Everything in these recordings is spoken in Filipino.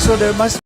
So there must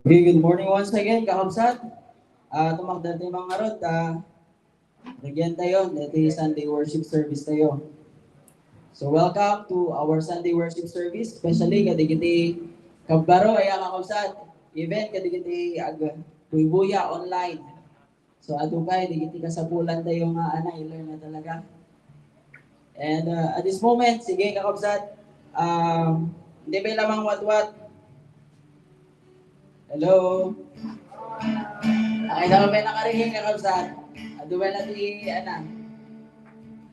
Okay, good morning once again, kakabsat. Tumakdan tayo mga rod. Nagyan tayo, dito yung Sunday worship service tayo. So welcome to our Sunday worship service, especially kadigiti kabbaro ay kakabsat. Event kadigiti buibuya online. So adugay digiti kasapulan tayo nga i-learn na talaga. And at this moment, sige kakabsat, hindi ba lamang what-what? Hello? Ay, daw may nakarihing kakabsat. Aduwa na di,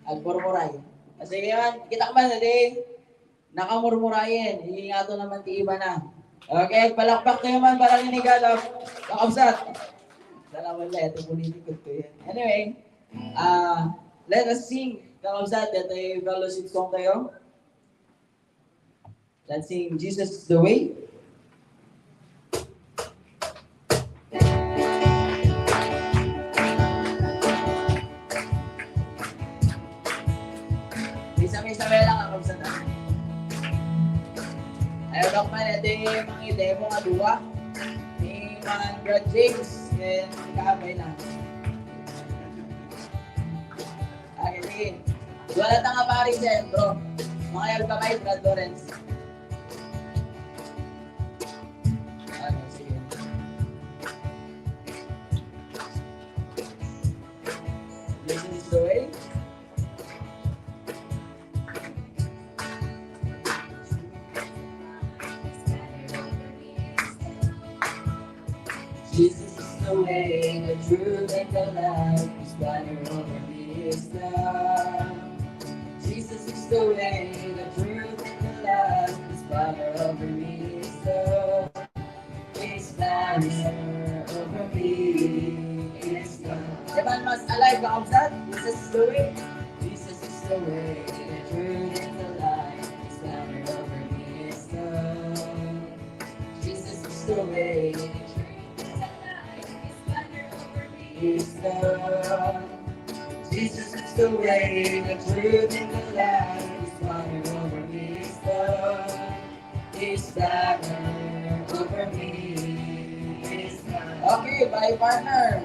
agmurmuray. Kasi ngayon, kita ka ba na di, nakamurmurayin. Iingato naman ti iba na. Okay, palakpak tayo man para ninigalap. Kakabsat. Dalawa lang, ito politiko ko yan. Anyway, let us sing. Kakabsat, ito yung fellowship song tayo. Let's sing Jesus is the way. Isang-isang lang kakabsat. Ayaw ka man, ito yung mga demo nga duwa. Ni mga Brad James, and kaabay na. Okay, sige. Wala tanga pari siya, bro. Mga ayaw ka kay Brad Lawrence. Okay, sige. This is the way. Jesus is the way, the truth, and the life. His banner over me is love. Jesus is the way, the truth, and the life. His banner over me is love. His banner over me is love. Evan mas alive ka kapsat? Jesus is the way. Jesus is the way, the truth, and the life. His banner over me is love. Jesus is the way, is love. Jesus is the way, the truth, and the life. His banner over me is love. His banner over me is love. Okay, bye partner.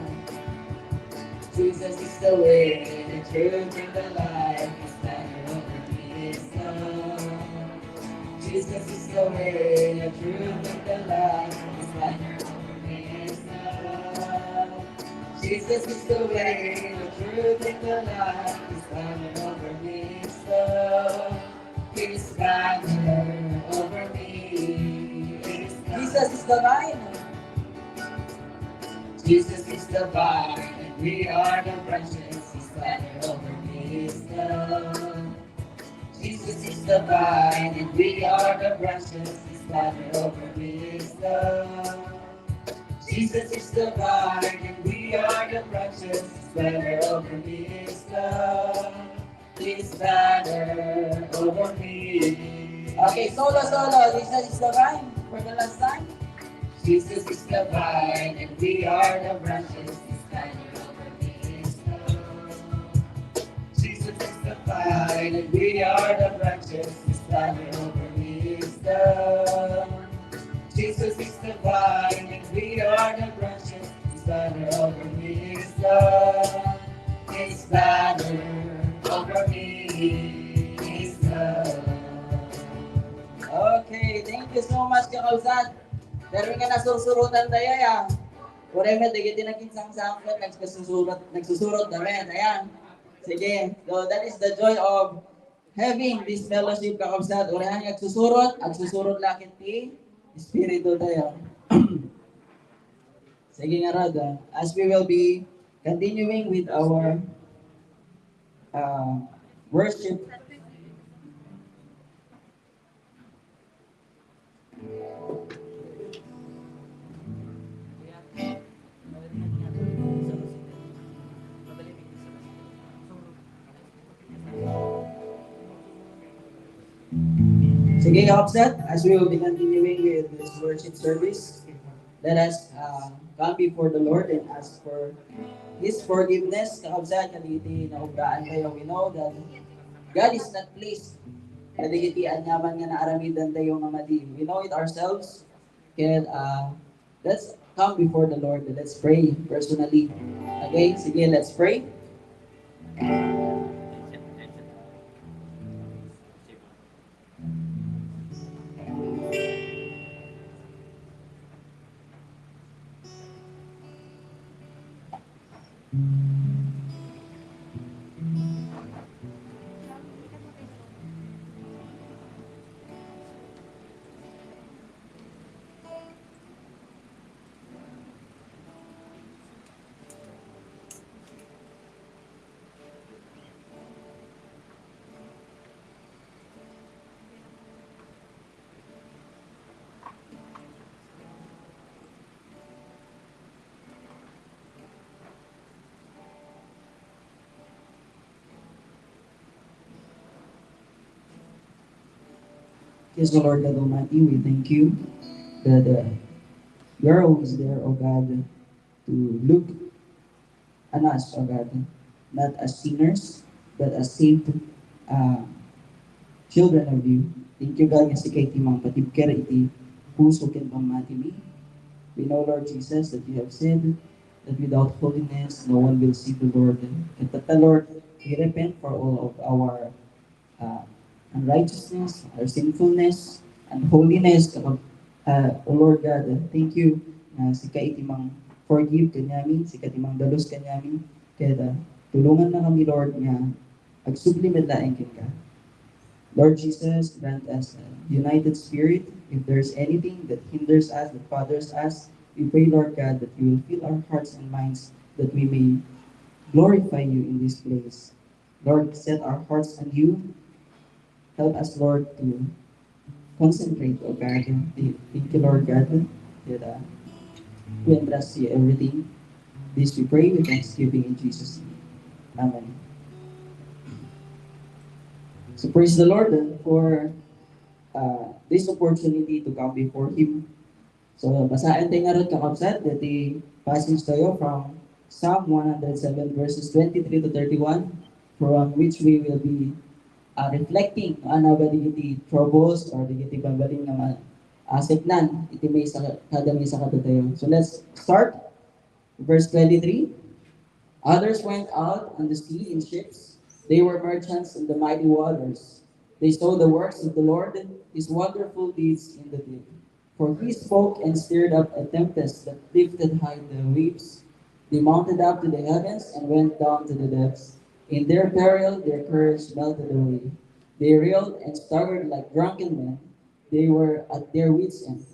Jesus is the way, the truth, and the life. His banner over me is love. Jesus is the way, the truth, and the life. His banner over me is love. Jesus is the way, the truth, and the life. His banner over me is love. His banner over me is love. Jesus is the vine. Jesus is the vine, and we are the branches. His banner over me is love. Jesus is the vine, and we are the branches. His banner over me is love. Jesus is the vine, and we are the branches. His banner over me is love. His banner over me. Okay, solo. Jesus is the vine for the last time. Jesus is the vine, and we are the branches. His banner over me is love. Jesus is the vine, and we are the branches. His banner over me is love. Jesus is the vine, and we are the branches. His banner over me is love. His banner over me is love. Okay, thank you so much, Kakausat. Pero nga nasusurutan tayo ya. Kureme, digiti na kinsang sample, nagsusurot na rin. Ayan. Sige, so that is the joy of having this fellowship, Kakausat. Urahan agsusurot lakit ti Espiritu tayo. Sige nga Rod, as we will be continuing with our worship. Sige, Offset, as we will be continuing with this worship service, let us come before the Lord and ask for His forgiveness. Offset, kaniti na ubraan kayo. We know that God is not pleased. Kadigiti anyaman nga naaramidan tayo nga madi. We know it ourselves. Kaya Let's come before the Lord. Let's pray personally. Okay, sige, let's pray. Yes, O Lord God Almighty, we thank you that you're always there, O God, to look on us, O God, not as sinners, but as saved uh, children of you. Thank you, God, nga si kay timang patibker iti puso ken pamati mi. We know, Lord Jesus, that you have said that without holiness, no one will see the Lord. And that the Lord, we repent for all of our uh, unrighteousness, our sinfulness, and holiness. O Lord God, thank you na si kaitimang forgive kanyami, si kaitimang dalos kanyami, kaya tulungan na kami, Lord, nga agsublimit laeng kin ka. Lord Jesus, grant us a united spirit. If there's anything that hinders us, that bothers us, we pray, Lord God, that you will fill our hearts and minds that we may glorify you in this place. Lord, set our hearts on you. Help us, Lord, to concentrate, oh God. Thank you, Lord God, that we entrust you everything. This we pray with thanksgiving in Jesus' name. Amen. So praise the Lord for this opportunity to come before Him. So basahin tayo nga rin kakabsat that the passage tayo from Psalm 107 verses 23 to 31 from which we will be reflecting on our digiti troubles or digiti babaling na asegnan iti may sa kada may sa katatayo. So let's start verse 23. Others went out on the sea in ships. They were merchants in the mighty waters. They saw the works of the Lord, his wonderful deeds in the deep. For he spoke and stirred up a tempest that lifted high the waves. They mounted up to the heavens and went down to the depths. In their peril, their courage melted away. They reeled and staggered like drunken men. They were at their wits' end.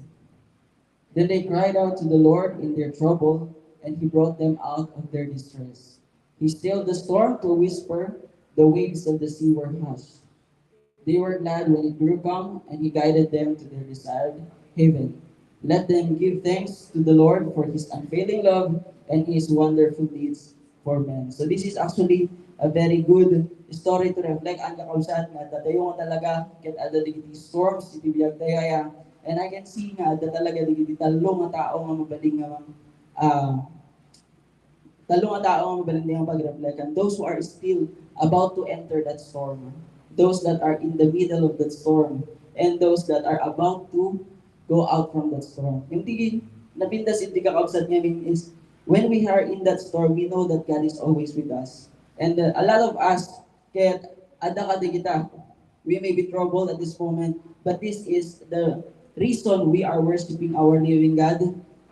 Then they cried out to the Lord in their trouble, and he brought them out of their distress. He stilled the storm to a whisper, the waves of the sea were hushed. They were glad when it grew calm, and he guided them to their desired haven. Let them give thanks to the Lord for his unfailing love and his wonderful deeds for men. So this is actually a very good story to reflect ang kakausat nga tatayo nga talaga ket ada digiti storms iti biyag dayaya. And I can see nga ada talaga digiti talo nga tao nga mabaling nga uh, talo nga tao nga mabaling nga pag-reflect and those who are still about to enter that storm, those that are in the middle of that storm, and those that are about to go out from that storm. Yung tigi, napindas hindi kakausat ngayon is, when we are in that storm, we know that God is always with us. And a lot of us, kaya ada ka di kita, we may be troubled at this moment, but this is the reason we are worshiping our living God,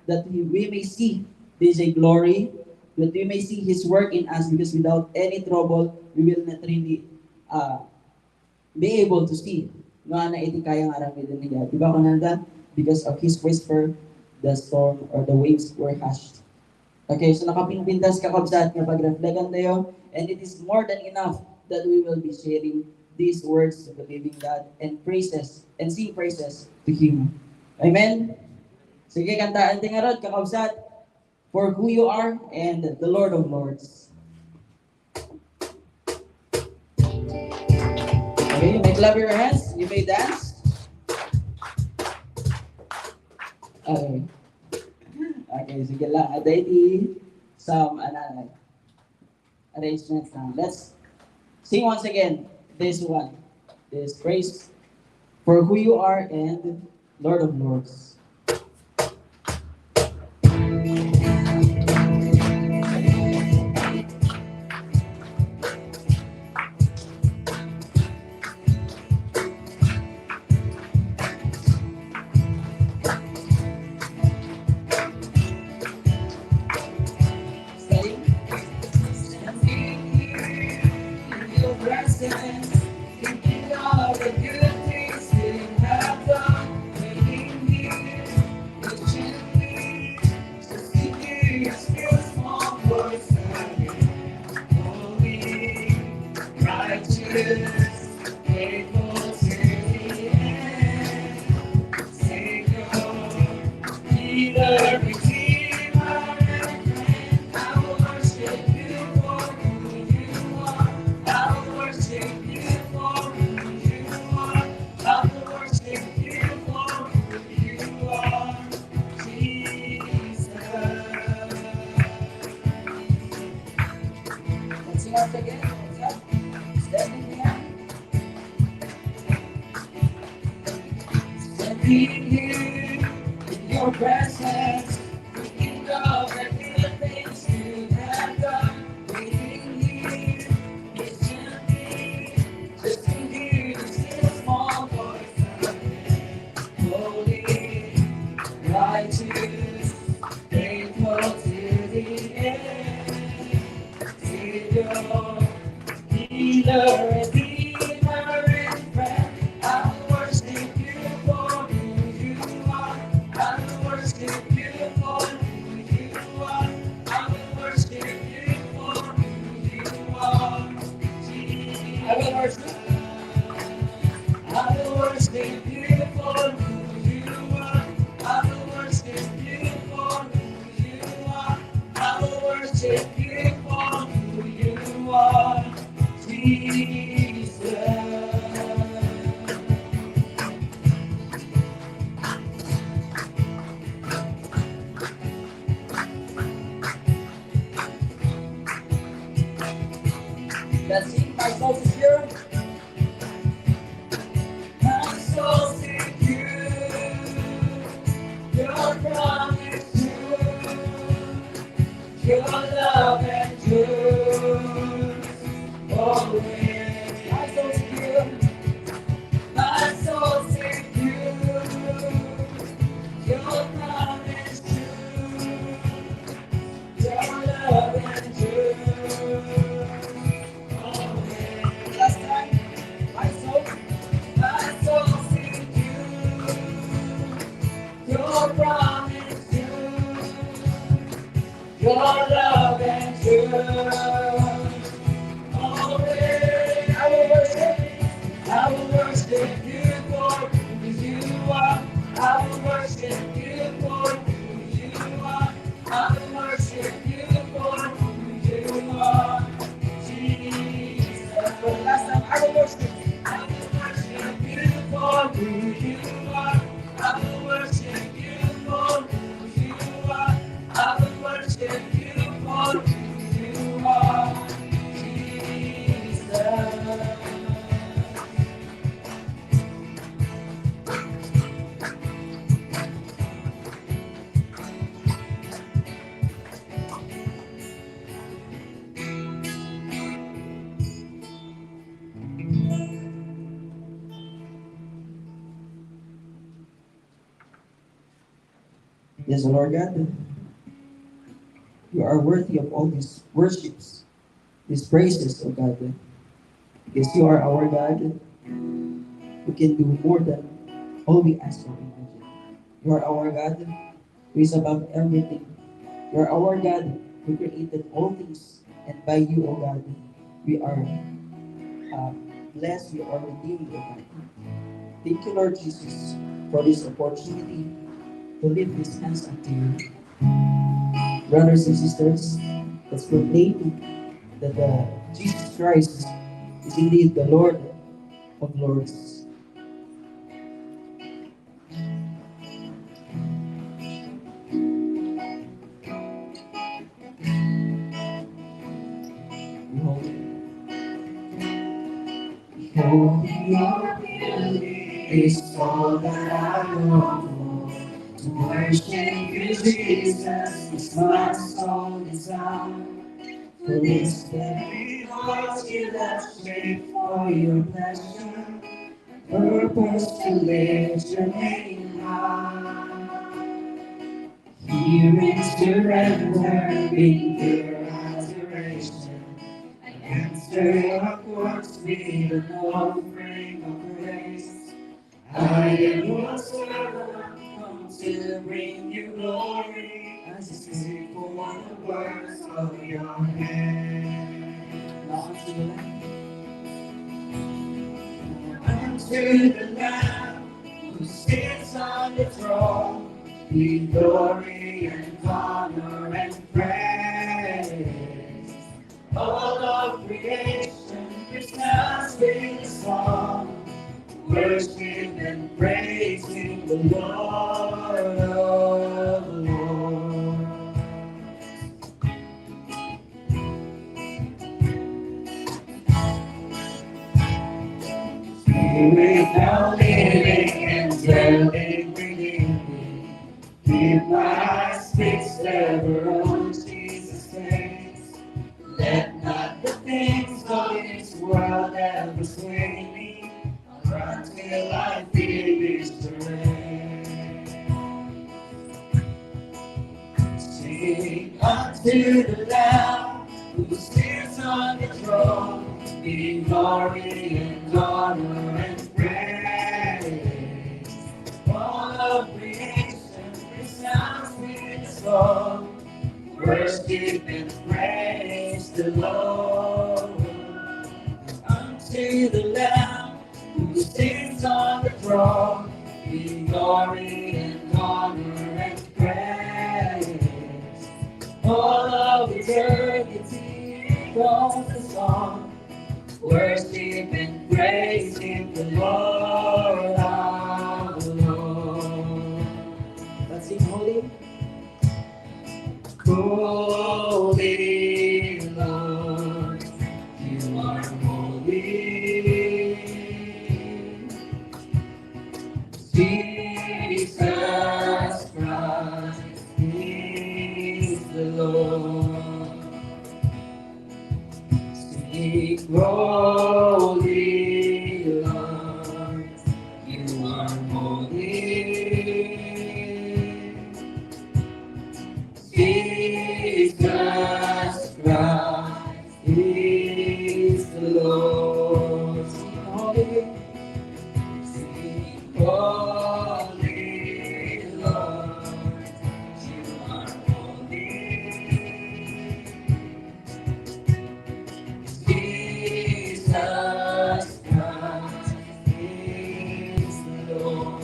that we may see this a glory, that we may see His work in us, because without any trouble, we will not really uh, be able to see nga na iti kayang aramidin niya. Diba ko nanda? Because of His whisper, the storm or the waves were hushed. Okay, so nakapinpintas kakabsat nga pag-reflectan tayo, and it is more than enough that we will be sharing these words of the living God and praises, and sing praises to Him. Amen? Sige, kantaan tingarod, kakabsat, for who you are and the Lord of Lords. Okay, you may clap your hands, you may dance. Okay. Okay, sige lang. Ada iti some arrangements now. Let's sing once again this one. This praise for who you are and Lord of Lords. once again. What's up? Standing behind. Standing here in your presence. Thinking of the good things you have done. Waiting here, patiently, just to hear the still small voice of holy, righteous, faithful to the end. Savior, healer, redeemer, and friend, I will worship you for who you are. I will worship you for who you are. I will worship you for who you are. Jesus, I will worship. I will worship you for who you are. I will worship you for who you are. I will worship you for who you are. Jesus. Let's sing my soul secure. My soul secure. Your promise true. Your love endures always. My soul secure. My soul secure. Your promise true. Your love endures. Last time, my soul sees you. Your promise true, your love endures. Always, I will worship you for who you are. I will worship you for who you are. I will worship you for who you are. Jesus, for the last time I will worship you for who you are. I will worship you for who you are. I will worship you for who you are. Jesus. Yes, Lord God, you are worthy of all these worships, these praises, oh God, because you are our God who can do more than all we ask or imagine. You are our God who is above everything. You are our God who created all things, and by you, oh God, we are uh, blessed, we are redeemed, oh God. Thank you, Lord Jesus, for this opportunity to lift these hands unto you. Brothers and sisters, let's proclaim that Jesus Christ is indeed the Lord of Lords. Behold, behold, your beauty is all that I long for. To worship you, Jesus, is my soul desire. For this very heart you left me for your pleasure, purpose to lift your name high. Here is surrender in your adoration. I enter your courts with an offering of praise. I am your servant, come to bring you glory, as I speak for the words of your hand. Unto the Lamb who sits on the throne, be glory and honor and praise. All of creation is now sing a song, worship and praising the Lord of Lords. now living and dwelling within me. Keep my space ever on Jesus' face. Let not the things of this world ever sway me. I'll run till I feel His terrain. Sing unto the Lamb who sits on the throne, in glory and honor and praise. All of creation resounds with a song, worship and praise the Lord. Unto the Lamb who sits on the throne, in glory and honor and praise. All of eternity calls the song, worship and praise Him, the Lord our Lord. Let's sing holy. Holy Lord, You are holy. Jesus Christ is the Lord. Sing, holy Lord, You are holy. Jesus Christ is the Lord. Sing holy, Lord, You are holy. Jesus Christ is the Lord.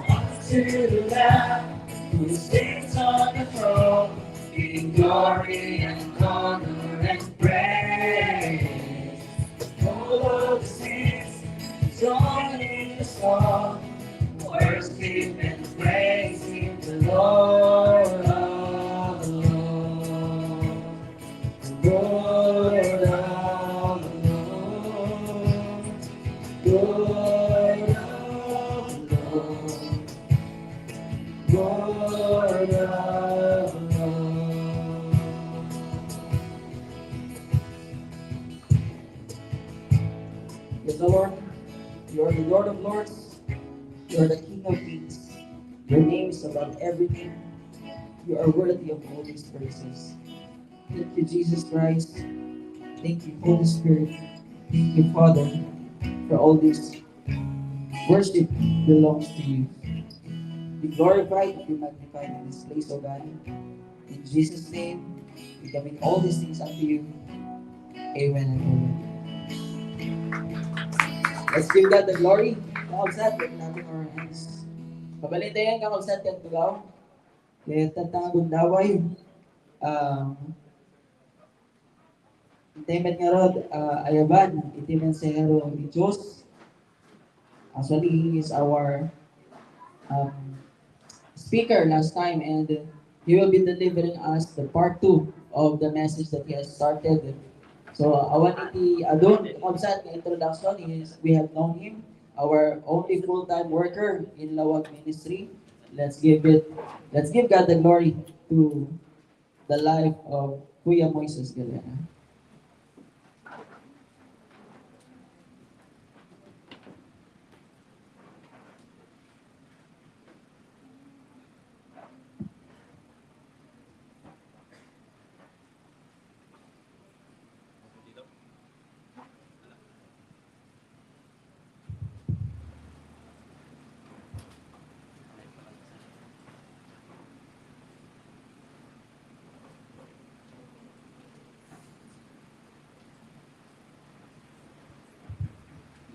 Unto the Lamb who sits on the throne, in glory and honor and praise. All of the saints join in the song, worship and praise Him, the Lord of the Lord. The Lord of the Lord. Lord of the Lord. Lord of the Lord. Yes, the Lord, You are the Lord of Lords, You are the King of Kings. Your name is above everything. You are worthy of all these praises. Thank you, Jesus Christ. Thank you, Holy Spirit. Thank you, Father, for all this worship belongs to You. Be glorified, be magnified in this place, O God. In Jesus' name, we commit all these things unto You. Amen and amen. Let's give God the glory. Kausat, wag natin our hands. Pabalintayan ka kausat kan tulaw. Kaya tatangagong daway. Temet nga rod, ayaban, itimen sa hero ni Diyos. Actually, he is our um, speaker last time, and he will be delivering us the part 2 of the message that he has started. So, awan iti adon kausat nga introduction is we have known him, our only full-time worker in Lawag Ministry. Let's give God the glory to the life of Kuya Moises Galera.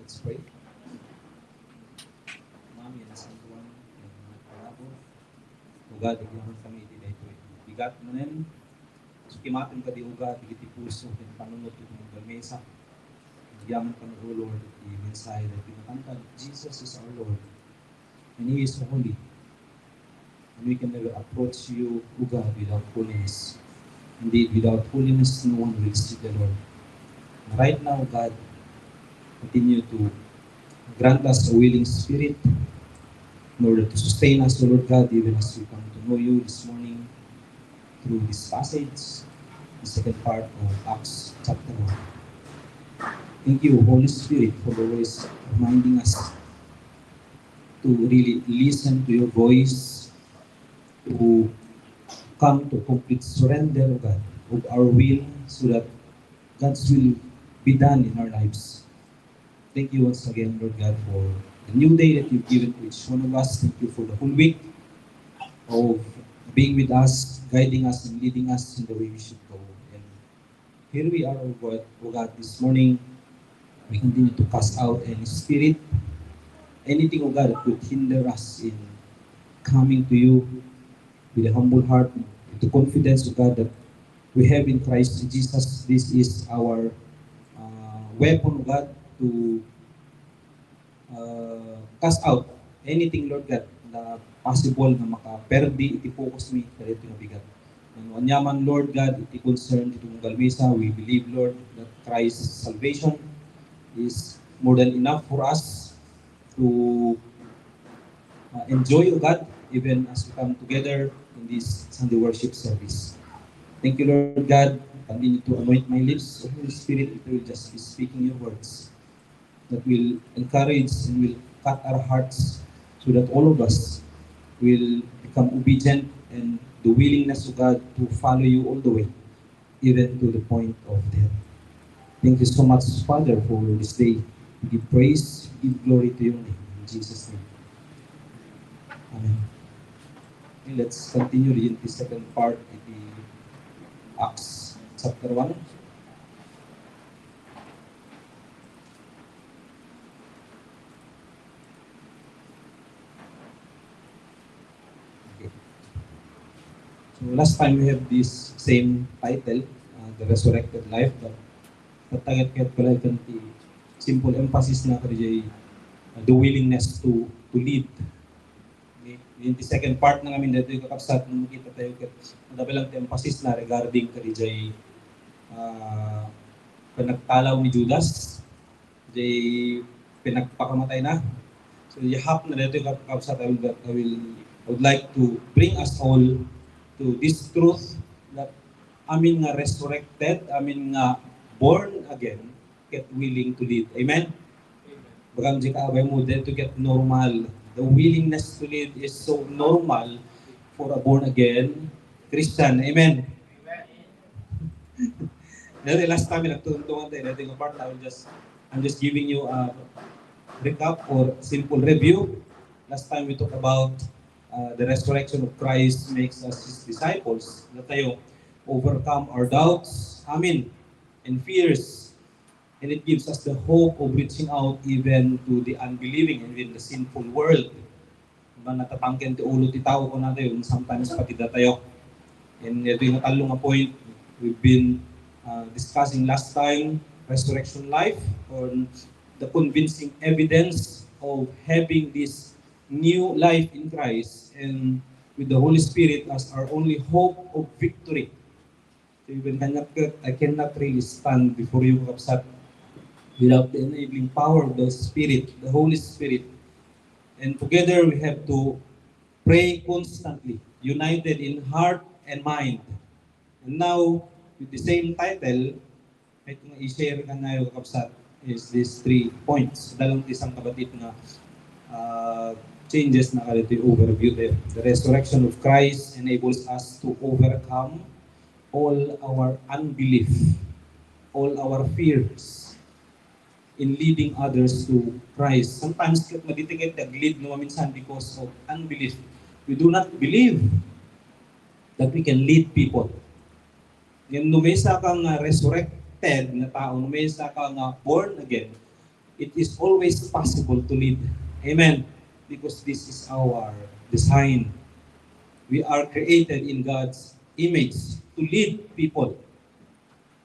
Let's pray. Mami, nasa tuwan, nagpalabo. Ugad, igyaman kami iti dito. Bigat mo nin, sukimatin ka di ugad, iti puso, iti panunod iti mga mesa. Igyaman kami, O Lord, iti mensahe na pinakantad. Jesus is our Lord, and He is holy. And we can never approach you, O God, without holiness. Indeed, without holiness, no one will see the Lord. And right now, God, continue to grant us a willing spirit in order to sustain us, O Lord God, even as we come to know you this morning through this passage, the second part of Acts chapter 1. Thank you, Holy Spirit, for always reminding us to really listen to your voice, to come to complete surrender, O God, of our will, so that God's will be done in our lives. Thank you once again, Lord God, for the new day that you've given to each one of us. Thank you for the whole week of being with us, guiding us, and leading us in the way we should go. And here we are, O God, this morning. We continue to cast out any spirit, anything, O God, that could hinder us in coming to you with a humble heart, with the confidence, O God, that we have in Christ Jesus. This is our weapon, O God, to cast out anything, Lord God, na possible na makaperdi, iti focus mi, dito nga bigat. And anyaman, Lord God, iti concern, iti mong galmisa, we believe, Lord, that Christ's salvation is more than enough for us to enjoy, O God, even as we come together in this Sunday worship service. Thank you, Lord God. Continue to anoint my lips. O Holy Spirit, it will just be speaking your words that will encourage and will cut our hearts so that all of us will become obedient and the willingness of God to follow you all the way, even to the point of death. Thank you so much, Father, for this day. We give praise, we give glory to your name. In Jesus' name. Amen. Okay, let's continue in the second part of the Acts chapter 1. Okay. So last time we have this same title, The Resurrected Life, but katagad-kagad pala ito simple emphasis na kaya the willingness to lead. Okay. In the second part na namin dito yung kakapsat nung makita tayo madabalang emphasis na regarding kaya pinagtalaw ni Judas, jay pinagpakamatay na. So yahap na dito yung kakapsat I would like to bring us all to this truth that amin nga resurrected, amin nga born again, get willing to live. Amen? Bagang di ka abay mo then to get normal. The willingness to live is so normal for a born again Christian. Amen? Dahil last time nagtuntungan tayo, dahil yung part I'm just giving you a recap or simple review. Last time we talked about the resurrection of Christ makes us His disciples. Na tayo overcome our doubts, amen, and fears. And it gives us the hope of reaching out even to the unbelieving and even the sinful world. Diba natatangken ti ulo ti tao ko natin, sometimes pati da tayo. And ito yung natalong nga point, we've been discussing last time, resurrection life, on the convincing evidence of having this new life in Christ and with the Holy Spirit as our only hope of victory. So even I cannot really stand before you, kapsat, without the enabling power of the Spirit, the Holy Spirit. And together we have to pray constantly, united in heart and mind. And now, with the same title, ito nga i-share ka na yung kapsat, is these 3 points. Dalawang isang kabatid na changes na kalito yung overview there. The resurrection of Christ enables us to overcome all our unbelief, all our fears in leading others to Christ. Sometimes maditingit nag-lead no minsan because of unbelief. We do not believe that we can lead people. Yung numesa kang resurrected na tao, numesa kang born again, it is always possible to lead. Amen. Because this is our design. We are created in God's image to lead people.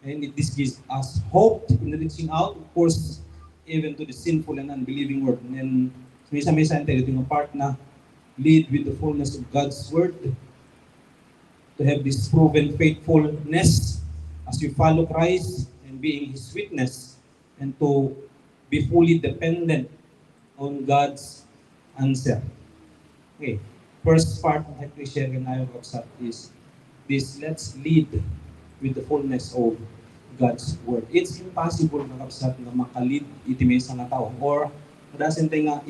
And this gives us hope in reaching out, of course, even to the sinful and unbelieving world. And misa-misa ito yung part na lead with the fullness of God's word, to have this proven faithfulness as you follow Christ and being His witness, and to be fully dependent on God's answer. Okay, first part ng share na yung kapsat is this, let's lead with the fullness of God's Word. It's impossible na kapsat na makalid iti sa nga tao or madasin tayo nga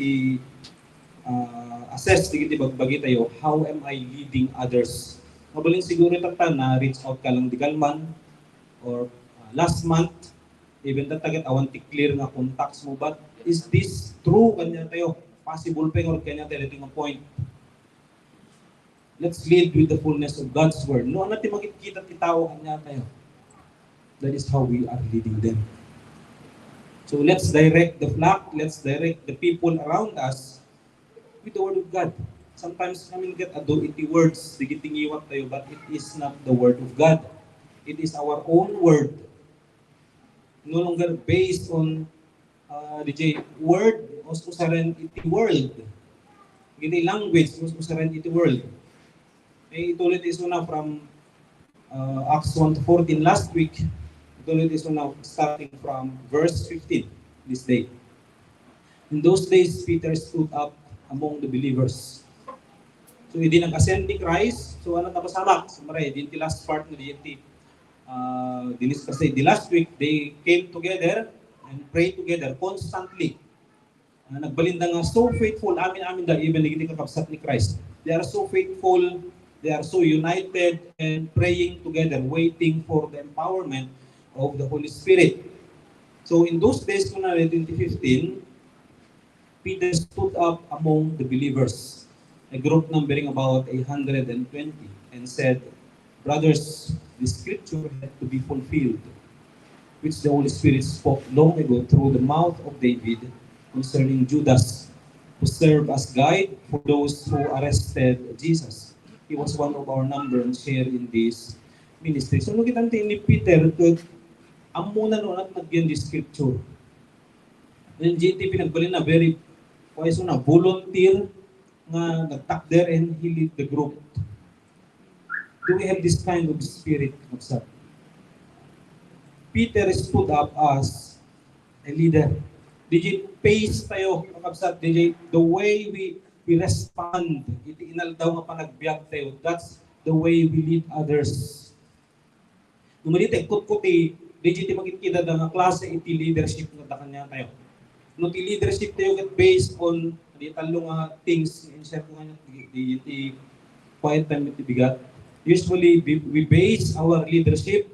assess digiti bagbagi tayo, how am I leading others? Mabaling siguro tata na reach out ka lang di kalman or last month even tatagat awan ti clear nga contacts mo, but is this true kanya tayo? Possible pa or kanya tayo ito nga point. Let's lead with the fullness of God's Word. No, natin makikita titaw kanya tayo. That is how we are leading them. So let's direct the flock, let's direct the people around us with the Word of God. Sometimes namin get ado iti words, digitingiwat tayo, but it is not the Word of God. It is our own word. No longer based on DJ word, mas usaran iti world. Iti language, mas usaran iti world. May ituloy iso na from Acts 1-14 last week. Ituloy iso na starting from verse 15 this day. In those days, Peter stood up among the believers. So, hindi nag-ascend ni Christ. So, ano napasamak? So, maray, di last part na di dinis kasi the last week, they came together and prayed together constantly. Nagbalinda nga so faithful, amin da, even hindi kakapsat ni Christ. They are so faithful, they are so united and praying together, waiting for the empowerment of the Holy Spirit. So in those days, 2015, Peter stood up among the believers, a group numbering about 120, and said, "Brothers, the scripture had to be fulfilled, which the Holy Spirit spoke long ago through the mouth of David concerning Judas, who served as guide for those who arrested Jesus. He was one of our number and shared in this ministry." So, nakita ni Peter, ang muna noon at nagyan di scripture. Yung GT pinagbalin na very wise na volunteer nga nagtak there and he lead the group. Do we have this kind of spirit? Peter stood up as a leader. DJ, pace tayo, kapsat. DJ, the way we respond, iti inal daw nga panagbiag tayo, that's the way we lead others. Numalite, kut-kuti, DJ, ti magkikita na nga klase, iti leadership na kanya tayo. No, ti leadership tayo get based on, di talong things, in-share ko kanya, di quiet time, iti bigat. Usually, we base our leadership,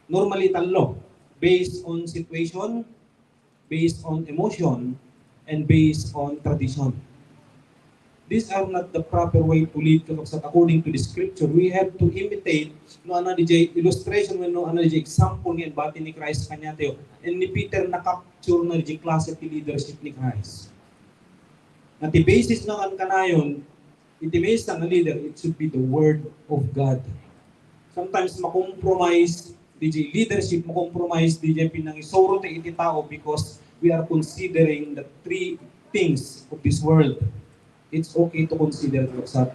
normally talo, based on situation, based on emotion, and based on tradition. These are not the proper way to lead according to the scripture. We have to imitate no ana DJ illustration no ana DJ example ni bati ni Christ kanya tayo. And ni Peter na-capture na DJ klase ti leadership ni Christ. Na ti basis ng kanayon, iti base ng leader, it should be the word of God. Sometimes makompromise DJ leadership, makompromise DJ pinangisoro ta iti tao because we are considering the three things of this world. It's okay to consider sa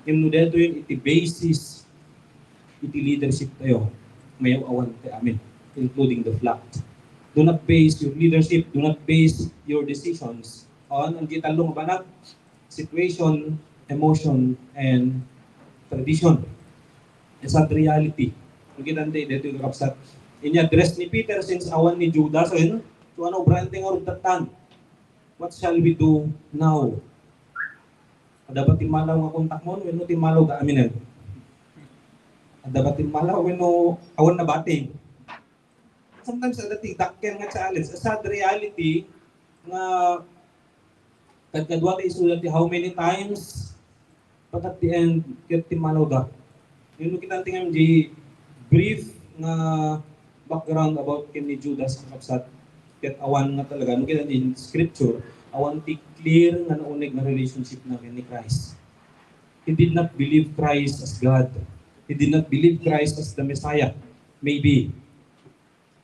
yung nudeto yun iti basis iti leadership tayo mayaw awan tayo amin, including the flock. Do not base your leadership, do not base your decisions on ang gitalong banat situation, emotion, and tradition. It's not reality. Ang kitante dito yung kapsat. Inya-address ni Peter since awan ni Judas. So ano, branting arugdatan. What shall we do now? Dapat timalaw nga kontak mo, when no timalaw ka aminan. Dapat timalaw, when no awan na bating. Sometimes adating dakkel nga challenge. A sad reality nga kadkadwa tayo isulat how many times but at the end, ket timalaw da. Yun kita tingnan di brief nga background about kin ni Judas ang kapsat. Ket awan nga talaga. Nung kita in scripture, awan ti clear nga naunig na relationship natin ni Christ. He did not believe Christ as God. He did not believe Christ as the Messiah. Maybe.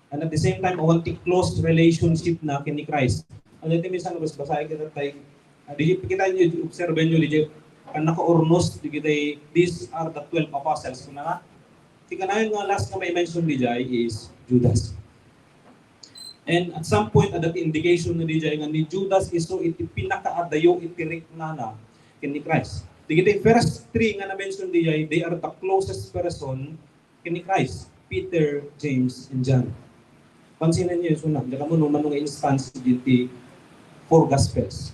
And at the same time, awan ti close relationship natin ni Christ. Ano ito minsan, basahin kita tayo. Kita nyo, observe nyo, kan naka-ornos, these are the 12 apostles. Kung na nga, tika na yung last na may mention ni Jai is Judas. And at some point, at that indication na DJ nga ni Judas iso iti pinakaadayo iti na kini Christ. Digiti first three nga na-mention DJ, they are the closest person kini Christ. Peter, James, and John. Pansinan niyo yung sunod. Diyan mo naman mga instance diti four Gospels.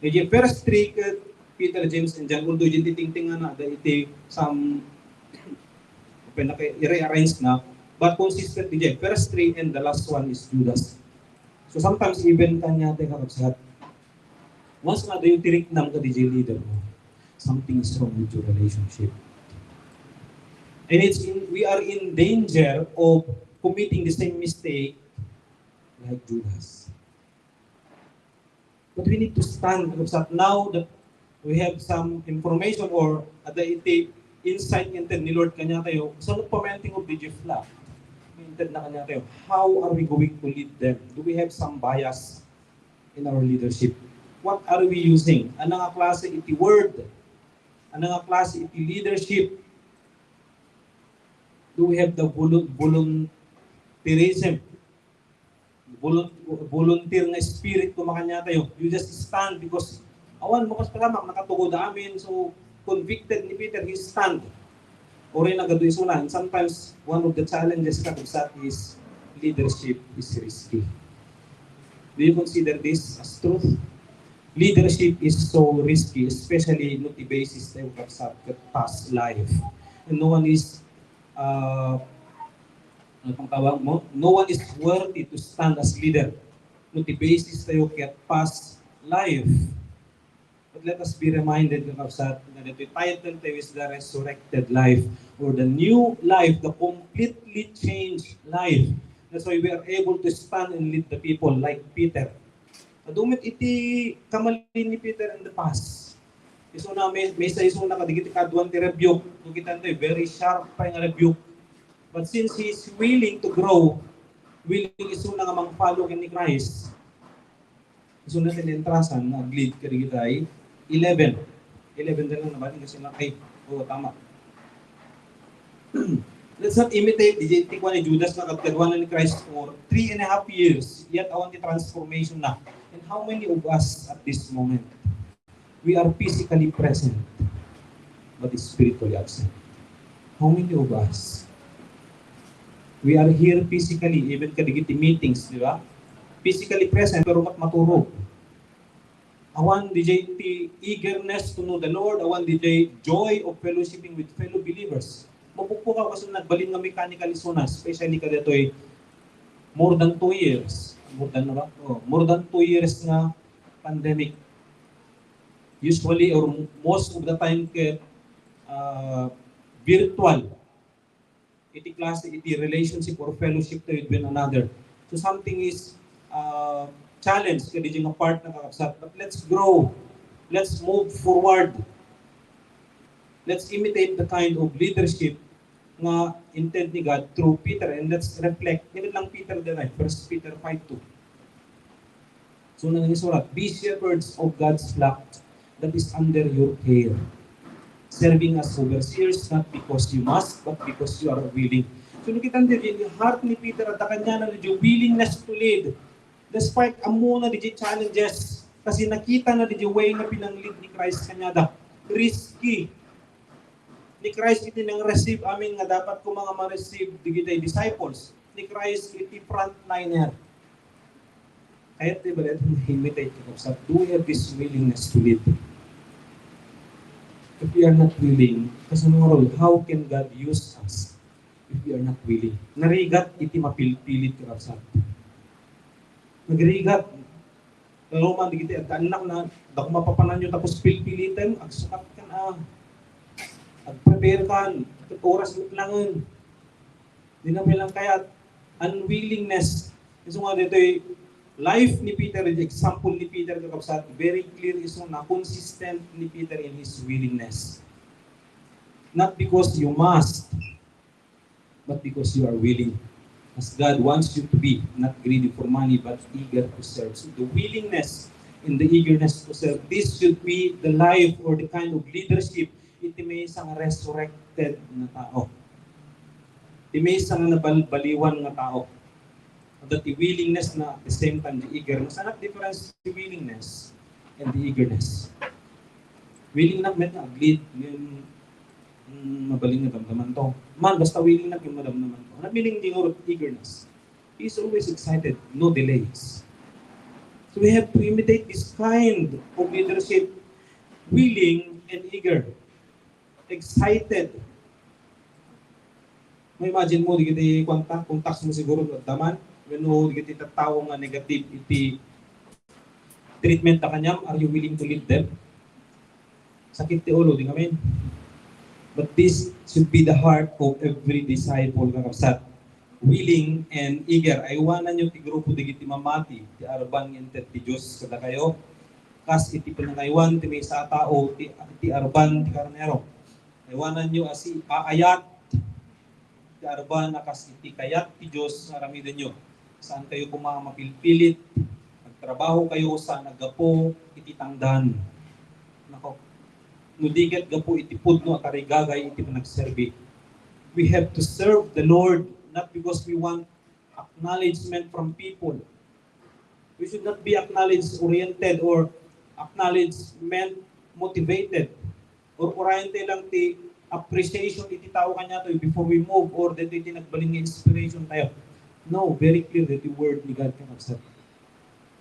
The first three, Peter, James, and John, although diti tingting na iti some i-rearrange na, but consistent DJ. First three and the last one is Judas. So sometimes even kanya tayo kakabsat. Once nga yung tirik nam ka DJ leader mo, something is wrong with your relationship. And we are in danger of committing the same mistake like Judas. But we need to stand now that we have some information or the insight into ni Lord kanya tayo. So parenting of the flock. Inted na kanya tayo. How are we going to lead them? Do we have some bias in our leadership? What are we using? Ano nga klase iti word? Ano nga klase iti leadership? Do we have the volunteerism? Volunteer na spirit kumakanya tayo. You just stand because awan mo kas palamak nakatugod amin so convicted ni Peter he stand. Ori na gadoy suna. And sometimes one of the challenges kakabsat is leadership is risky. Do you consider this as truth? Leadership is so risky, especially no basis tayo kakabsat past life. And no one is no one is worthy to stand as leader. No the basis tayo kaya past life. But let us be reminded that the title tayo is the resurrected life or the new life, the completely changed life. That's why we are able to stand and lead the people like Peter. Adumit iti kamali ni Peter in the past. Iso na may sa iso na kadigiti kaduan ti rebuke. Tugitan tayo very sharp pa yung rebuke. But since he is willing to grow, willing iso na nga mang-follow ni Christ, iso na tinentrasan na lead kadigitay 11 din lang nabating kasi lang ay tama. Let's not imitate the tikwa ni Judas na kadwan ni Christ for 3.5 years, yet awan ti transformation na. And how many of us at this moment, we are physically present, but spiritually absent? How many of us? We are here physically, even kadigiti meetings, di ba? Physically present, pero maturog. Awan DJ eagerness to know the Lord, awan DJ joy of fellowshipping with fellow believers. Mapupukaw kasi nagbalin nga mechanical suna, especially kada ito'y more than 2 years. More than 2 years na pandemic. Usually or most of the time virtual. Iti klase, iti relationship or fellowship to with one another. So something is challenge kadi yung part na kakabsat. But let's grow. Let's move forward. Let's imitate the kind of leadership nga intend ni God through Peter, and let's reflect. Hindi lang Peter din ay 1 Peter 5:2. So nangyisurat, be shepherds of God's flock that is under your care, serving as overseers not because you must, but because you are willing. So nakita din yung heart ni Peter at kanya na yung willingness to lead. Despite amuna di challenges, kasi nakita na di way na pinang-lead ni Christ kanya da. Risky. Ni Christ iti nang receive amin nga dapat ko mga ma-receive digitay disciples. Ni Christ iti frontliner. Kaya di ba rin imitate ko sa do we have this willingness to lead? If we are not willing, kasi mga how can God use us if we are not willing? Narigat iti mapil-pilit ka sa nagrigat. Lalo man digitay at anak na dako mapapanan nyo tapos pil-pilitan, agsukat ka na. Prepare kan, oras langan. Di na lang kaya unwillingness. Iso nga dito life ni Peter, the example ni Peter kakabsat, very clear iso na consistent ni Peter in his willingness. Not because you must, but because you are willing. As God wants you to be, not greedy for money, but eager to serve. So the willingness and the eagerness to serve, this should be the life or the kind of leadership iti may isang resurrected na tao. Iti may isang nabaliwan na tao. That the willingness na at the same time the eagerness. Ano difference the willingness and the eagerness? Willing na met nga aglit yung mabaling na damdaman to. Man, basta willing na yung madamdaman to. Ano willing din or eagerness? He's always excited, no delays. So we have to imitate this kind of leadership, willing and eager, excited. May imagine mo, di kita contact mo siguro ng daman, when di kita tao nga negative, iti treatment na kanyam, are you willing to lead them? Sakit ti ulo, di kami. But this should be the heart of every disciple nga kapsat. Willing and eager. Aywanan nyo ti grupo di kiti mamati, ti arban ngenter ti Diyos kada kayo. Kas iti pinangaywan ti may sa tao, ti arban ti karnero. Aywanan nyo asi aayat, ti arban na kas iti kayat ti Diyos nga ramiden nyo. Saan kayo kumamapilpilit, nagtrabaho kayo sa nagapo, iti tangdan. Nako, nudigat gapo iti pudno at arigagay iti panagserbi. We have to serve the Lord not because we want acknowledgement from people. We should not be acknowledge-oriented or acknowledgement motivated or oriented lang ti appreciation iti tao kanya to before we move or that iti nagbaling inspiration tayo. No, very clear that the word ni God can accept.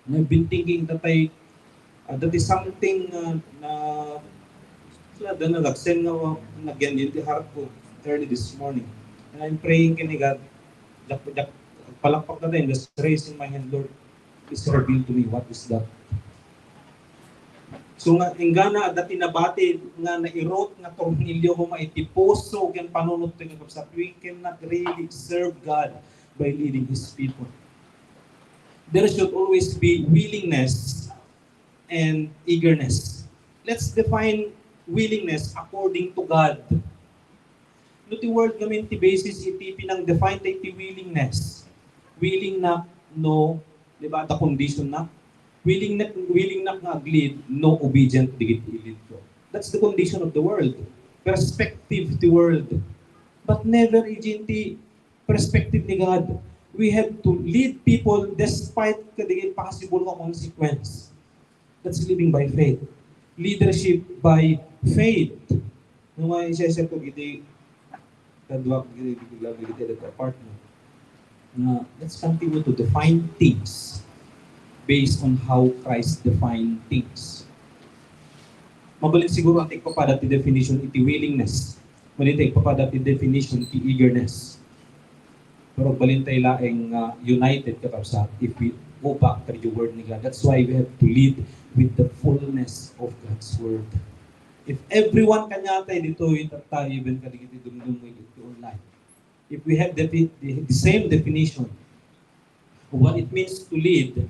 And I've been thinking that that is something na nagsen nga nagyan ti heart ko early this morning. And I'm praying kini God, palakpak na tayo, just raising my hand, Lord, please reveal to me what is that. So nga, ingana, dati nabati nga na-erot nga tornilyo ko maitiposo kaya panunod to nga kapsat. We cannot really serve God by leading His people. There should always be willingness and eagerness. Let's define willingness according to God. No ti word gamin ti basis iti pinang-define ti willingness. Willing na no, di ba, the condition na. Willing na nga aglid, no obedient digit ilid ko. That's the condition of the world. Perspective the world. But never iti perspective ni God. We have to lead people despite kadigit possible nga consequence. That's living by faith. Leadership by faith. Nung nga isa-isa ko iti kadwa giti apartment. Na let's continue to define things based on how Christ defined things. Mabalik siguro ang tigpapada ti definition iti willingness. Malit tigpapada ti definition iti eagerness. Pero balintay laeng united kapabsat if we go back to the word ni God. That's why we have to lead with the fullness of God's word. If everyone kanyatay dito tayo even kadigiti dumdum iti online. If we have the same definition of what it means to lead,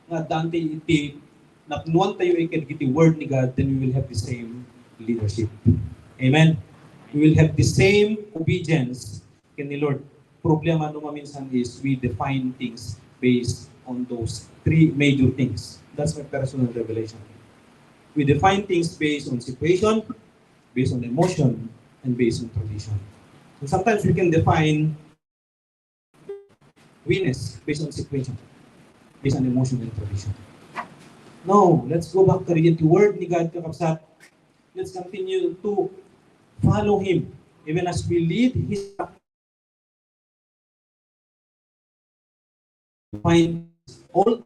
nga dante iti napnuan tayo kadigiti word ni God, then we will have the same leadership. Amen. We will have the same obedience kay ni Lord. Problema no maminsan is we define things based on those three major things. That's my personal revelation. We define things based on situation, based on emotion, and based on tradition. And sometimes we can define willingness based on situation, based on emotion and tradition. No, let's go back to the word ni God kakapsat. Let's continue to follow Him. Even as we lead His find all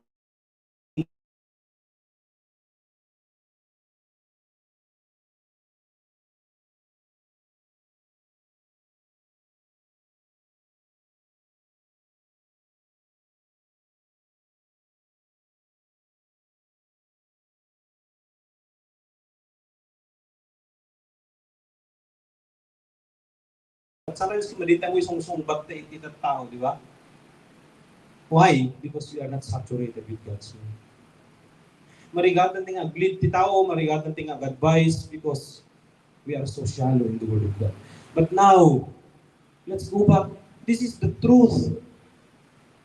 sometimes malita mo isang sumbat na ititat tao, di ba? Why? Because we are not saturated with God's word. Marigatan ting aglid ti tao, marigatan ting advice because we are so shallow in the word of God. But now, let's go back. This is the truth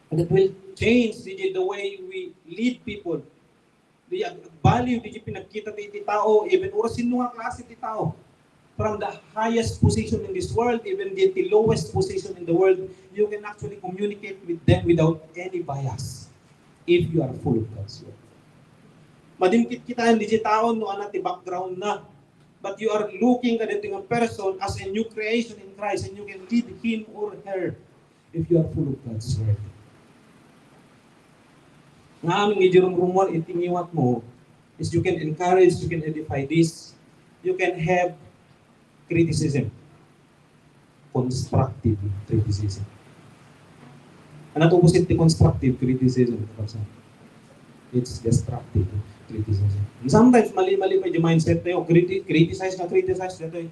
that will change the way we lead people. The value di pinagkita ti tao, even orasin nga klase ti tao. from the highest position in this world, even the lowest position in the world, you can actually communicate with them without any bias if you are full of God's word. Madimkit kita hindi si taon no anati background na, but you are looking at it a person as a new creation in Christ, and you can lead him or her if you are full of God's word. Nga amin ni Jerome Rumor, itingiwat mo is you can encourage, you can edify this, you can have criticism, constructive criticism. Ano ito opposite the constructive criticism? It's destructive criticism. And sometimes mali-mali pa yung mindset tayo, criticize na ito eh.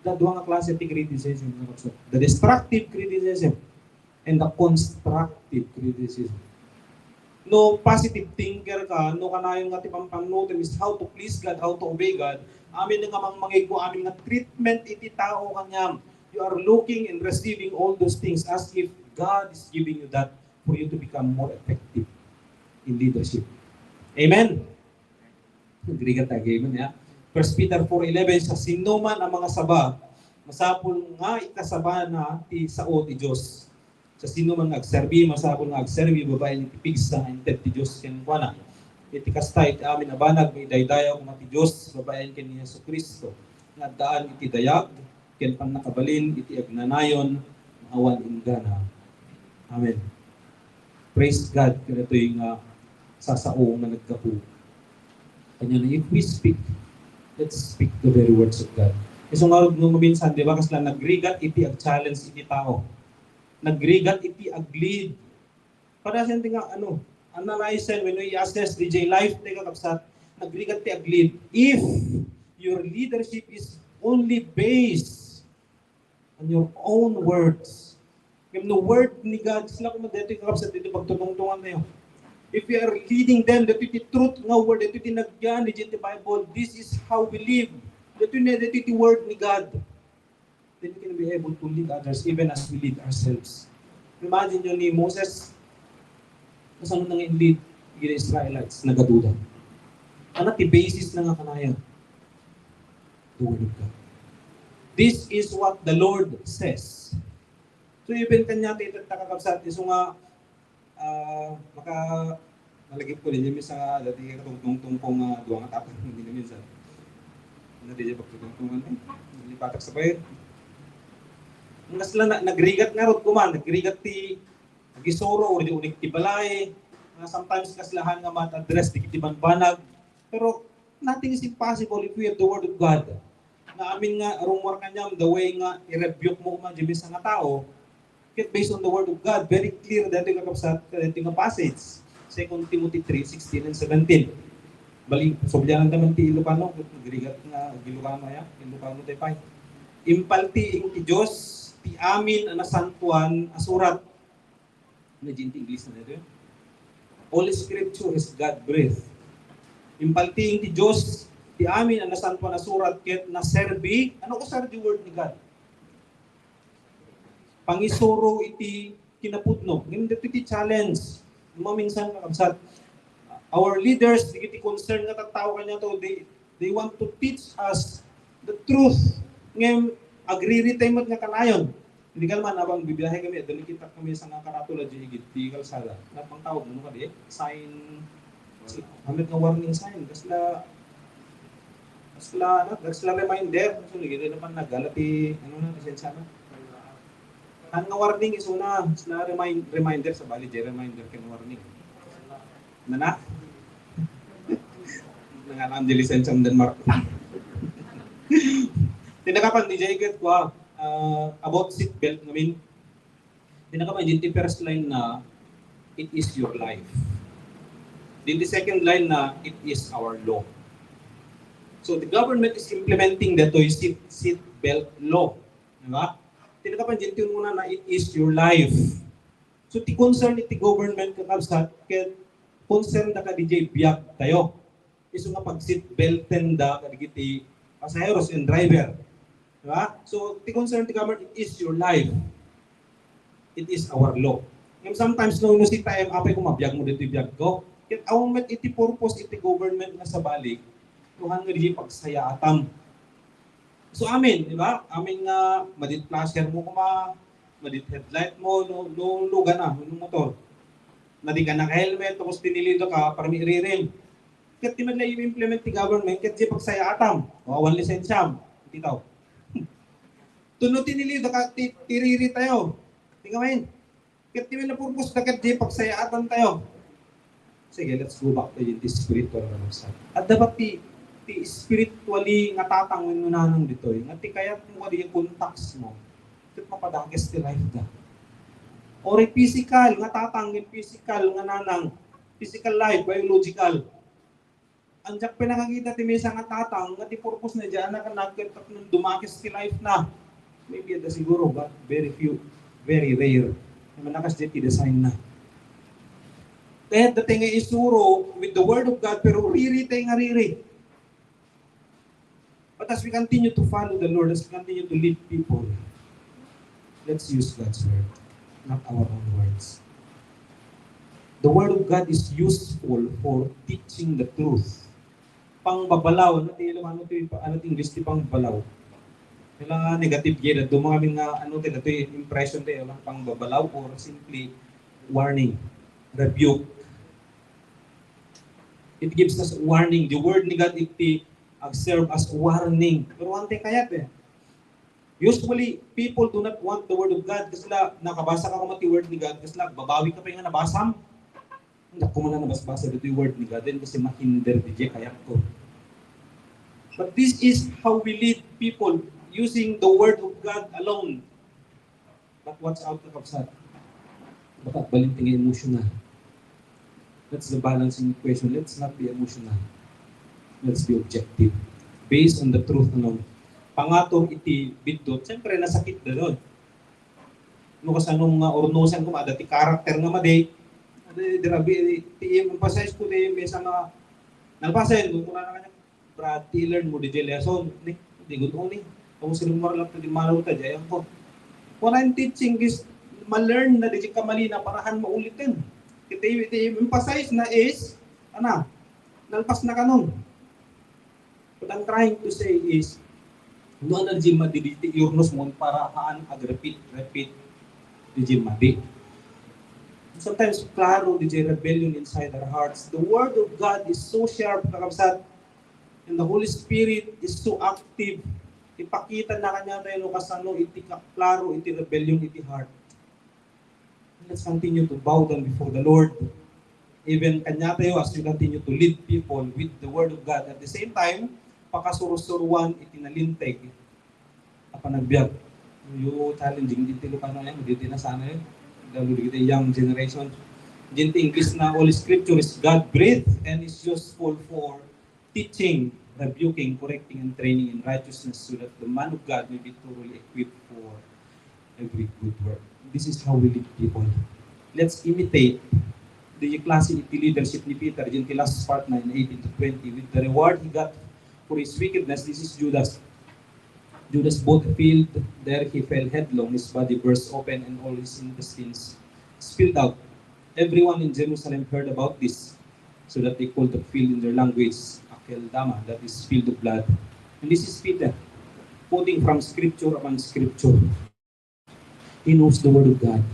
Dadwa nga klase ti criticism. The destructive criticism and the constructive criticism. No positive thinker ka, no kanayon nga ti pampangnotin is how to please God, how to obey God. Amin nga mangmangigbo, amin nga treatment iti tao kanyam. You are looking and receiving all those things as if God is giving you that for you to become more effective in leadership. Amen? Nagrigat tayo, amen ya. 1 Peter 4:11, sa sinuman ang mga saba, masapul nga ikasaba na ti sao ti Diyos. Sa sinuman nga agserbi, masapul nga agserbi, babae ni tipigsa na inted ti Diyos kinukuha na. Iti kastay, iti amin na banag, may daydaya kung ti Diyos, babae ni Yesu Cristo. Nga daan iti dayag, ken pang nakabalin, iti agnanayon, maawan ingana. Amen. Praise God, kaya ito yung sasaong na nagkapu. Kanya na, if we speak, let's speak the very words of God. Isang nga nung minsan, di ba, kasi lang nagrigat iti ag-challenge iti tao. Nagrigat iti ag-lead. Para siya nga, analyze when we assess DJ life, teka kapsat, nagrigat iti ag-lead. If your leadership is only based on your own words, yung no word ni God, sila kung dito yung kapsat, dito pagtutungtungan na yun. If we are leading them, that iti truth nga word, that iti nagyan, iti Bible, this is how we live. That iti word ni God. Then we can be able to lead others even as we lead ourselves. Imagine nyo ni Moses, kasama nang lead yung Israelites, nagaduda. Ano ti basis na nga kanaya? The word of God. This is what the Lord says. So even kanya iti takakabsat, iso nga, nalagip ko din yung sa dati tungtong duwa nga tapang hindi na minsan. Hindi niya pagtutungtungan nilipatak sa bayan. Ang sila nagrigat nga rot kuman, nagrigat ti nagisoro o di unik ti balay. Sometimes kasilahan nga mat-address di kiti banbanag. Pero nothing is impossible if we have the word of God. Na amin nga rumor kanyam the way nga i-rebuke mo man di sa nga tao. Based on the word of God, very clear dito yung kakapsat, dito yung passage. 2 Timothy 3:16 and 17. Balik, sobyan naman ti Ilocano, girigat nga Ilocano ya, Ilocano tayo pa. Impalti ing ti Diyos, ti amin na santuan asurat. Medyo ti English na dito. All scripture is God-breathed. Impalti ing ti Diyos, ti amin na santuan asurat, ket na serbi, ano ko serbi word ni God? Pangisuro iti kinapudno. Ngayon dito iti challenge. Maminsan kakabsat. Our leaders, di iti concern nga tataw kanya to, they want to teach us the truth. Ngayon, agree-retime nga kanayon. Hindi ka naman, abang bibiyahe kami, doon kita kami sa nga karatula, di kalsada. Napang tawag mo ka di, sign, hamid nga warning sign. Kasla reminder. So, hindi naman nagalati, lisensya na. Ang warning is una, na reminder sa bali, reminder ken warning. Nana? Nangalam di lisensya ng Denmark. Tinakapan di jacket ko about seatbelt namin. Tinakapan yung first line na it is your life. Then the second line na it is our law. So the government is implementing that seatbelt law. Diba? Tinakapan dito muna na it is your life. So ti concern iti government kakabsat, ket concern da ka DJ biyak tayo. Iso nga pag seatbelten da kadigiti passengers and driver. Diba? So ti concern ti government, it is your life. It is our law. And sometimes no si time apay kung mabiyag mo dito biyag ko. Ket awon met iti purpose iti government nga sa balik, tuhan nga DJ pagsaya atam. So amin, di ba? Amin nga madit flasher mo kuma, madit headlight mo, no luga na, no motor. Nadi ka naka-helmet, tapos tinilido ka, para may iririm. Kat di man lang i-implement ti government, kat di pagsaya atam, o awan lisensyam, hindi tao. Tuno tinilido ka, tiriri tayo. Tingnan mo yun. Kat di man na purpose na kat di pagsaya atam tayo. Sige, let's go back to yung spiritual na nasa. At dapat ti spiritually nga tatangin mo na nung dito. Nga ti kaya mo yung contacts mo. Kat mapadagis ti life na. Or physical, nga tatangin physical, nga nanang physical life, biological. Andiyak pinakakita ti mesa nga tatang, nga ti purpose na dyan, na nagkatak nung dumakis ti life na. Maybe ito siguro, but very few, very rare. Naman nakas dyan ti design na. Kaya dating nga isuro with the Word of God, pero riri tayo nga riri. But as we continue to follow the Lord, as we continue to lead people, let's use God's Word, not our own words. The Word of God is useful for teaching the truth. Pangbabalaw, ano ito English ti pangbabalaw? Kailangan negative yun. Dumami nga, ito yung impression tayo, pangbabalaw or simply warning, rebuke. It gives us warning. The Word ni God, it serve as warning. Pero one thing kaya usually, people do not want the Word of God kasi nakabasa ka kumati Word ni God kasi babawi ka pa yung nabasam. Hindi ko man na nabasa dito yung Word ni God din kasi mahinder di kaya ko. But this is how we lead people using the Word of God alone. But watch out na kapsat. Baka balinting emotional. That's the balancing equation. Let's not be emotional. Let's be objective. Based on the truth alone. Pangatong iti bidot, siyempre nasakit na doon. Ano kasi anong ornosan ko, dati karakter nga maday, i-emphasize ko na yung mesa nga, nalpasin, kung muna na kanya, Brad Tiller mo, DJ Lesson, hindi good only. Kung sinong maralap na di malaw ta, jayan ko. What I'm teaching is, ma-learn na di kamali na parahan maulitin. Iti-emphasize na is, nalpas na kanon. What I'm trying to say is, no na di madiditi yurnos mo para haan repeat di madi. Sometimes klaro di rebellion inside our hearts. The Word of God is so sharp kakabsat, and the Holy Spirit is so active. Ipakita na kanya tayo kasano iti klaro iti rebellion iti heart. Let's continue to bow down before the Lord. Even kanya tayo as we continue to lead people with the Word of God. At the same time, pakasurusuruan itinalinteg apa nagbiag. Yung challenging dito ko ano yan, dito na sana yun. Lalo dito young generation. Dito English na all scripture is God-breathed and is useful for teaching, rebuking, correcting, and training in righteousness so that the man of God may be thoroughly equipped for every good work. This is how we lead people. Let's imitate the classic leadership ni Peter, dito last part na in 18 to 20, with the reward he got for his wickedness. This is Judas. Judas both filled, there he fell headlong, his body burst open and all his intestines spilled out. Everyone in Jerusalem heard about this, so that they called the field in their language, Akeldama, that is field of blood. And this is Peter, quoting from scripture upon scripture. He knows the Word of God.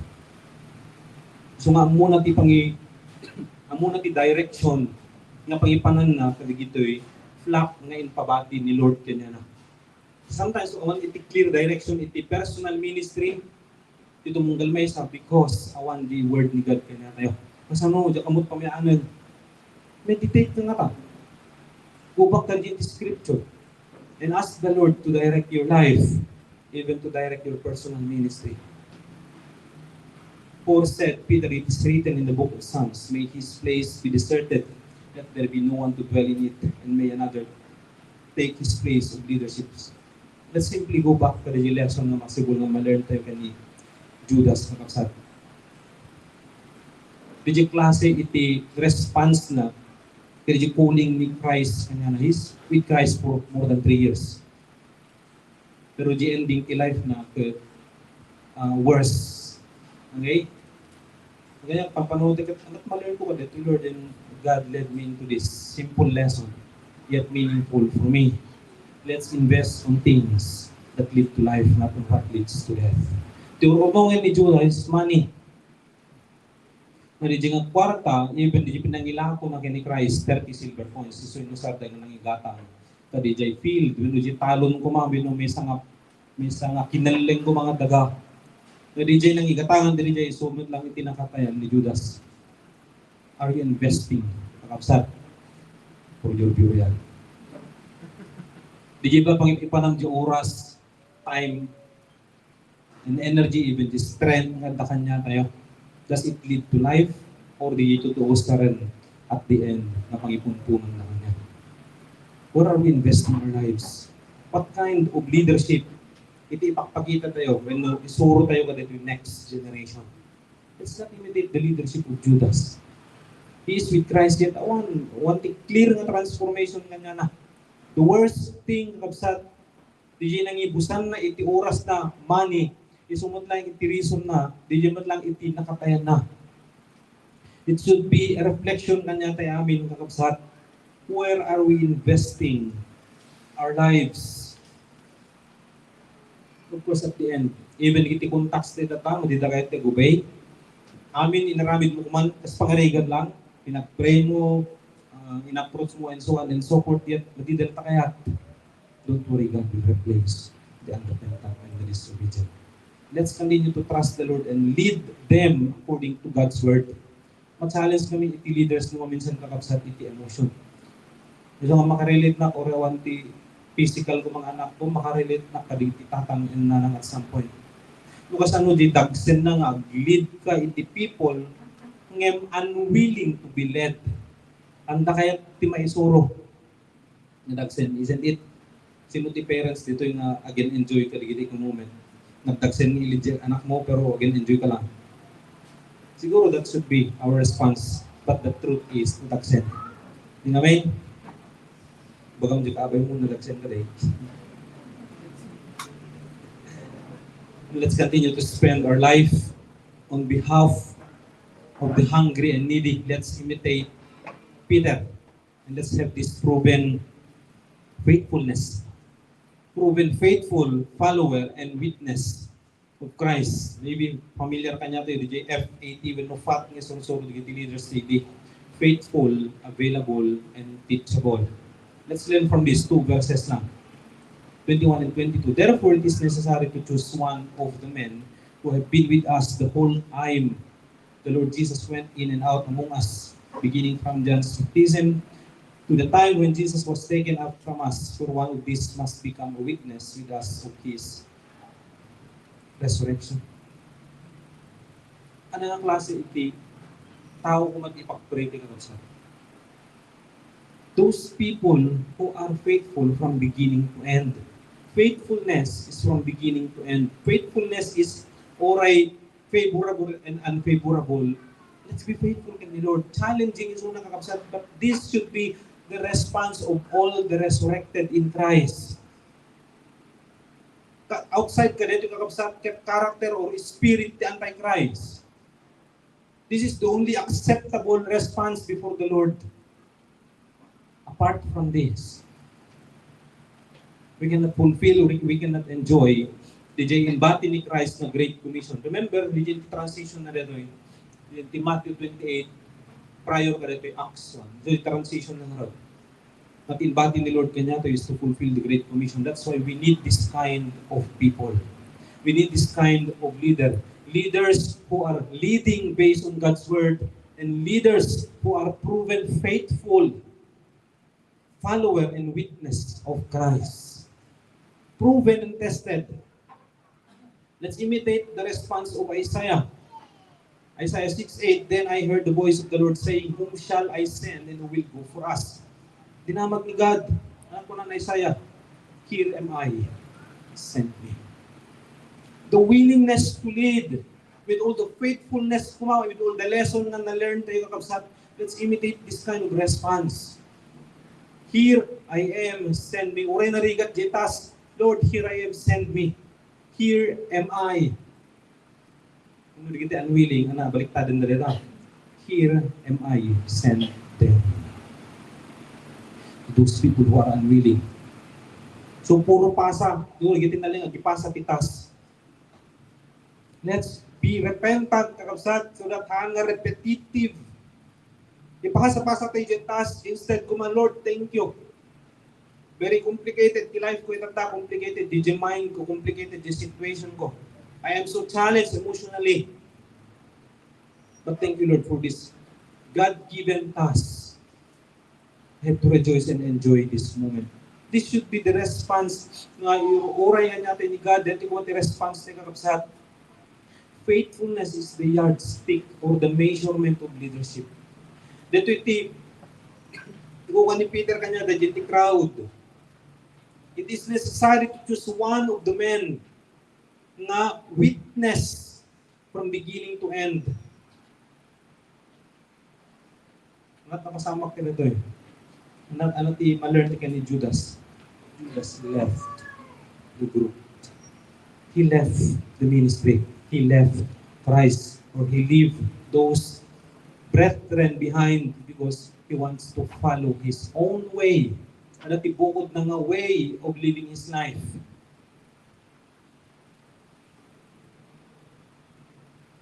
So nga, muna ti direction, nga pangipanan na, kaligito'y, flock nga inpabati ni Lord kanya na. Sometimes, iti clear direction, iti personal ministry, ito mong galmay sa because awan the Word ni God kanya tayo. Kasi ano, diya kamot pamayaanan. Meditate na nga ta. Go back ka dito scripture and ask the Lord to direct your life, even to direct your personal ministry. Paul said, Peter, it is written in the book of Psalms, may his place be deserted, let there be no one to dwell in it, and may another take his place of leadership. Let's simply go back to the lesson na masibol na ma-learn tayo kani Judas na kapsat. Di klase iti response na kaya calling ni Christ kanya na he's with Christ for more than 3 years. Pero di ending ki life na worse. Okay? Kaya pampanood ka, anak ma-learn ko ba dito, Lord, and God led me into this simple lesson, yet meaningful for me. Let's invest on things that lead to life, not on what leads to death. Tiurumongin ni Judah is money. Nga di nga kwarta, even di pinangilangan ko na kini Christ, 30 silver coins, isuin no sa tayo ng igatang. Kadi jay field, wino di talon ko mga bino, may nga kinaleng ko mga daga. Nga di jay nang igatangan, di jay sumit lang itinakatayan ni Judas. Are you investing, kakapsat, for your burial? Di jay ba pangipipan ng oras, time, and energy, even the strength nga da kanya tayo? Does it lead to life or di ito tuos ka rin at the end na pangipunpunan na kanya? Where are we investing our lives? What kind of leadership iti ipakpakita tayo when isuro tayo ka dito yung next generation? Let's not imitate the leadership of Judas. He is with Christ yet one clear na transformation kanya na. The worst thing kabsat di nangibusan na iti oras na money isumot lang iti reason na, di man lang iti nakatayan na. It should be a reflection kanya tayo amin, kakabsat. Where are we investing our lives? Of course, at the end, even iti contacts tayo tatang, di da kayo tayo gubay. Amin, inaramid mo kuman, tas pangarigan lang, pinag-pray mo, in-approach mo, and so on and so forth, yet, matidal ta kayat. Don't worry, God will replace the unrepentant and the disobedient. Let's continue to trust the Lord and lead them according to God's word. Mag-challenge kami iti leaders nung minsan kakapsat iti emotion. Ito nga makarelate na o rewanti physical ko mga anak ko, makarelate na kaditi tatang na at some point. Lukas ano di dagsen na nga, lead ka iti people ngem unwilling to be led. Anda kaya ti maisuro na dagsen, isn't it? Sino ti parents dito yung again enjoy ka digiti kong moment. Nagdagsen ni legit anak mo pero again enjoy ka lang. Siguro that should be our response. But the truth is, nagdagsen. Yung amen? Bagam di kaabay mo, nagdagsen ka rin. Let's continue to spend our life on behalf of the hungry and needy. Let's imitate Peter. And let's have this proven faithfulness. Proven faithful follower and witness of Christ. Maybe familiar kanya to yung F80 when no fat nga sunsuro the leaders lady. Faithful, available, and teachable. Let's learn from these two verses lang. 21 and 22. Therefore, it is necessary to choose one of the men who have been with us the whole time the Lord Jesus went in and out among us, beginning from John's baptism to the time when Jesus was taken up from us, for one of these must become a witness with us of His resurrection. Ano ang klase iti tao kung mag-ipag-pray ka sa? Those people who are faithful from beginning to end. Faithfulness is from beginning to end. Faithfulness is oray favorable and unfavorable. Let's be faithful in the Lord. Challenging is una kakabsat, but this should be the response of all the resurrected in Christ. Outside ka dito kakabsat, character or spirit the Antichrist. This is the only acceptable response before the Lord. Apart from this, we cannot fulfill, we cannot enjoy the embody ni Christ na Great Commission. Remember, the transition na dito in Matthew 28, prior ka dito Acts 1. So, yung transition na naroon. At embody ni Lord kanya to is to fulfill the Great Commission. That's why we need this kind of people. We need this kind of leader. Leaders who are leading based on God's word and leaders who are proven faithful follower and witness of Christ. Proven and tested. Let's imitate the response of Isaiah. Isaiah 6:8, then I heard the voice of the Lord saying, whom shall I send and who will go for us? Dinamag ni God. Ano ko na Isaiah? Here am I. Send me. The willingness to lead with all the faithfulness, with all the lesson na na-learn tayo kakabsat, let's imitate this kind of response. Here I am, send me. Uray na rigat jetas, Lord, here I am, send me. Here am I. Kung hindi kita unwilling, baliktad na rin. Here am I, send them. Those people who are unwilling, So puro pasa, yun gitin na lang gipasa titas. Let's be repentant kakabsat so that hanga repetitive. Ipahasa-pasa tayo dyan task instead ko man, Lord, thank you. Very complicated the life ko, itata complicated, di mind ko, complicated the situation ko. I am so challenged emotionally. But thank you, Lord, for this God-given task. I have to rejoice and enjoy this moment. This should be the response nga orayan natin ni God. Dito ko the response ni kakabsat. Faithfulness is the yardstick or the measurement of leadership. Dito iti ko ni Peter kanya the crowd. It is necessary to choose one of the men nga witness from beginning to end. Lahat na kasama ka na ito eh. Ano ti ma-learn ka ni Judas? Judas left the group. He left the ministry. He left Christ, or he left those brethren behind because he wants to follow his own way. Ano ti bukod na nga way of living his life.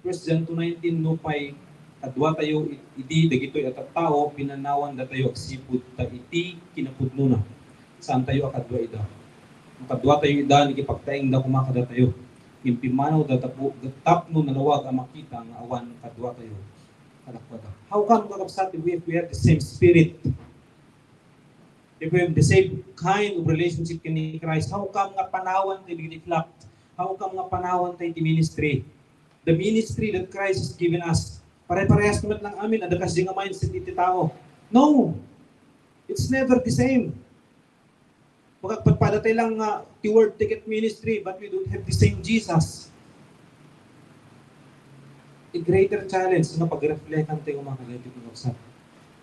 First John 2:19 no pay adwa tayo iti dagitoy at tao pinanawan da tayo agsipud ta iti kinapudno na. Saan tayo akadwa ida? Makadwa tayo ida nagipagtaing da kumakada tayo. Impimanaw da tapno nalawag ang makita nga awan kadwa tayo. Kadakwada. How come kakabsat if we have the same spirit? If we have the same kind of relationship kini Christ, how come nga panawan tayo reflect? How come nga panawan tayo ti ministry? The ministry that Christ has given us. Pare-parehas naman lang amin, adakas di nga mindset iti tao. No! It's never the same. Pagpapadatay lang nga keyword ticket ministry, but we don't have the same Jesus. A greater challenge na pag-reflectan tayo mga kagayat ng usap.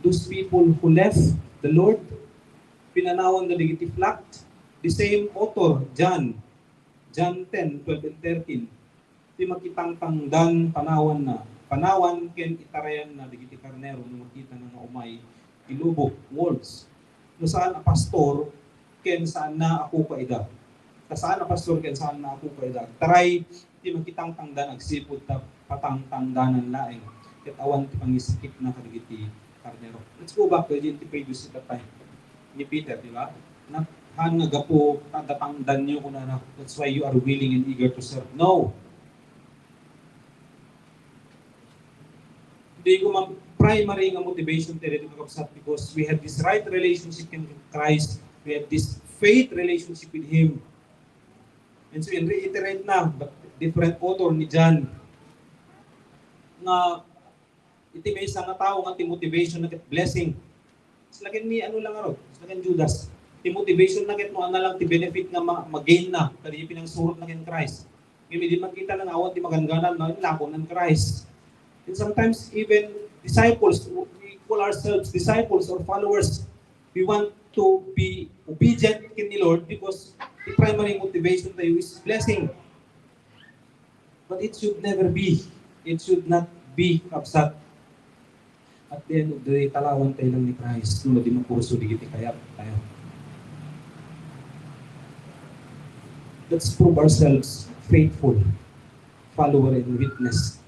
Those people who left the Lord, pinanawan na negative fact, the same author, John 10:12 and 13, di makitang tangdan panawan na. Panawan ken itarayan na digiti karnero nung makita na nga umay ilubok wolves. No saan a pastor ken saan na ako kaida. Saan a pastor ken saan na ako kaida. Taray di makitang tangdan agsipud ta patang tangdanan laeng. Ket awan ti pangiskip na kadigiti karnero. Let's go back to the previous time ni Peter, di ba? Na han nga gapo tadatangdan niyo kuna na. That's why you are willing and eager to serve. No. Hindi ko primary nga motivation tayo dito kakabsat because we have this right relationship in Christ. We have this faith relationship with Him. And so, reiterate na, but different author ni John nga iti may isang tao nga ti motivation na blessing. Silagin ni ano lang aro, silagin Judas. Ti motivation na ket mo ana lang ti benefit nga mag-gain na kadi pinangsurot na ken Christ. Hindi di makita na awan ti maganganan na lakon ng Christ. And sometimes even disciples, we call ourselves disciples or followers. We want to be obedient in the Lord because the primary motivation tayo is blessing. But it should never be. It should not be kapsat. At the end of the day, talawan tayo lang ni Christ. Nung di magpuso, di kita kaya tayo. Let's prove ourselves faithful follower and witness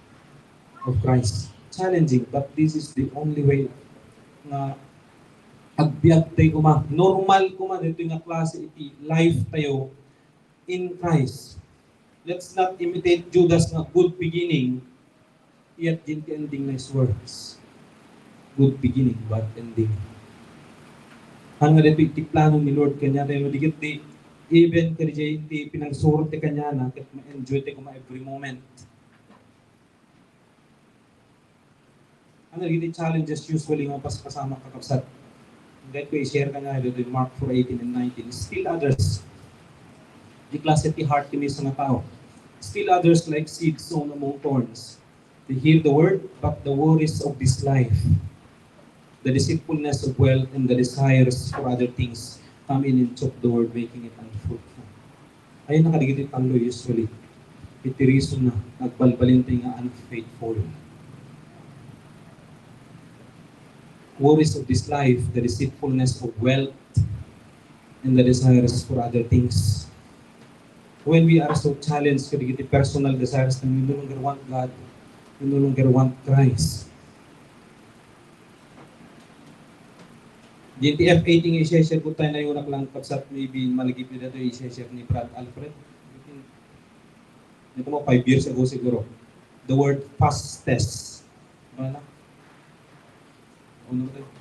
of Christ. Challenging, but this is the only way na agbiag tayo kuma. Normal kuma dito nga klase iti life tayo in Christ. Let's not imitate Judas na good beginning, yet didn't ending nice words. Good beginning, bad ending. Hanga dito iti plano ni Lord kanya tayo madigit di even kadi iti pinagsurot ti kanya na ket ma-enjoy tayo kuma every moment. Ano yung challenges usually mga kasama kakabsat? That way, share ka nga dito in Mark 4:18 and 19. Still others, the klase ti heart kini sa mga tao. Still others like seeds sown among thorns. They hear the word, but the worries of this life, the deceitfulness of wealth, and the desires for other things come in and choke the word, making it unfruitful. Ayun nakadigit italo usually. Iti reason na nagbalbalin tayo nga unfaithful. Worries of this life, the deceitfulness of wealth, and the desires for other things. When we are so challenged with the personal desires na we no longer want God, we no longer want Christ. GTF 18 i-share ko tayo na yung lang kapsat maybe malagip nila ito i-share ni Brad Alfred. Ito mo 5 years ago siguro. The word fastest. Ano na? Ano ba ito?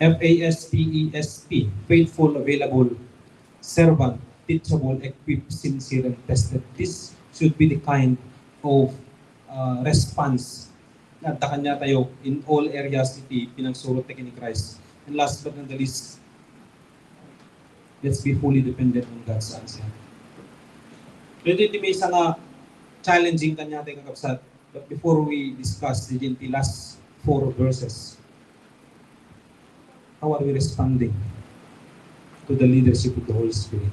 F-A-S-T-E-S-T. Faithful, available, servant, teachable, equipped, sincere, and tested. This should be the kind of response na kanya tayo in all areas iti pinagsurot tayo ni Christ. And last but not the least, let's be fully dependent on God's answer. Ito may isa nga challenging kanya tayo kakapsat. But before we discuss the last 4 verses, how are we responding to the leadership of the Holy Spirit?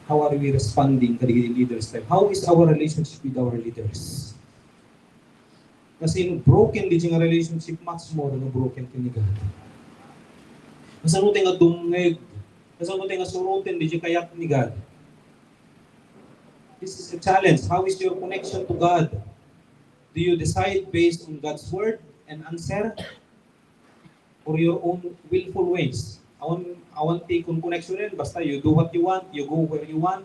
How are we responding to the leaders' life? How is our relationship with our leaders? Kasi yung broken di nga relationship, much more na broken kini God. Kasi ano tayo nga dungeg, kasi ano tayo nga surutin di kayak ni God. This is a challenge. How is your connection to God? Do you decide based on God's word and answer? Or your own willful ways? I want take on connection rin, basta you do what you want, you go where you want.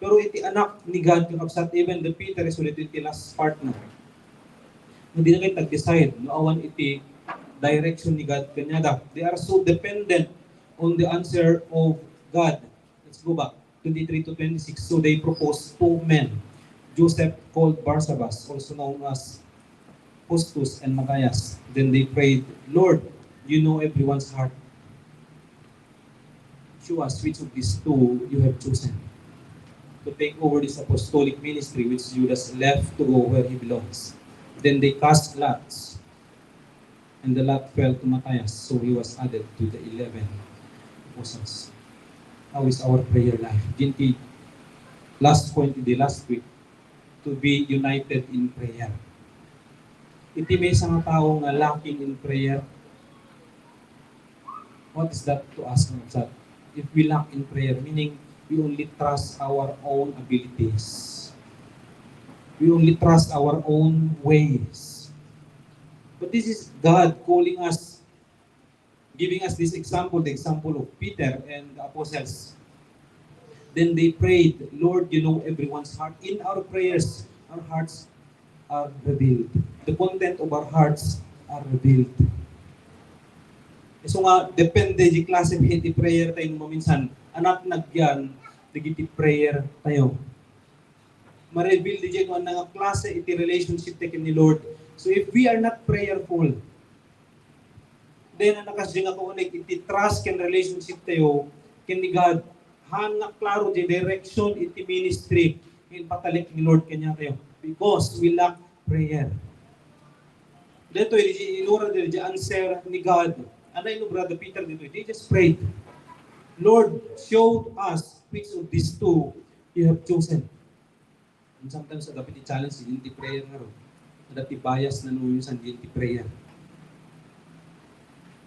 Pero iti anak ni God, yung kapsat, even the Peter is ulit iti last part na. Hindi na kayo tag-decide, awan iti direction ni God kanya. They are so dependent on the answer of God. Let's go back, 23 to 26. So they proposed 2 men, Joseph called Barsabas, also known as Justus and Matthias. Then they prayed, Lord, you know everyone's heart. Show us which of these 2 you have chosen to take over this apostolic ministry which Judas left to go where he belongs. Then they cast lots, and the lot fell to Matthias, so he was added to the 11 apostles. How is our prayer life? Ginti, last point in the last week, to be united in prayer. Iti may isang tao nga lacking in prayer. What is that to us? If we lack in prayer, meaning we only trust our own abilities. We only trust our own ways. But this is God calling us, giving us this example, the example of Peter and the apostles. Then they prayed, Lord, you know everyone's heart. In our prayers, our hearts are revealed. The content of our hearts are revealed. So nga, depende di klase di prayer tayo maminsan. Anak nagyan, di prayer tayo. Ma-reveal di dyan nga klase iti relationship tayo ni Lord. So if we are not prayerful, then nakas di nga kuunik iti trust ken relationship tayo ken ni God. Hanga klaro di direction iti ministry in patalik ni Lord kanya tayo. Because we lack prayer. Dito inura di answer ni God. Ano yung Brother Peter dito? They just prayed. Lord, show us which of these 2 you have chosen. And sometimes dapat i-challenge hindi prayer nga ro. Dapat i-bias na nuyo sa hindi prayer.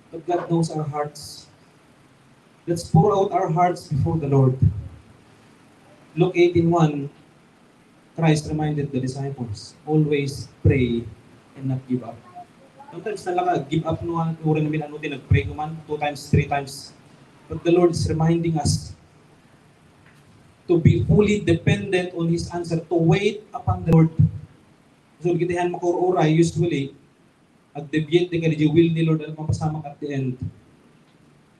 But God knows our hearts. Let's pour out our hearts before the Lord. Luke 18:1, Christ reminded the disciples, always pray and not give up. Sometimes talaga, give up naman, uri namin nag-pray naman 2 times, 3 times. But the Lord is reminding us to be fully dependent on His answer, to wait upon the Lord. So, kitahan makururay, usually, ag-deviate din ka di will ni Lord, alam mapasama at the end.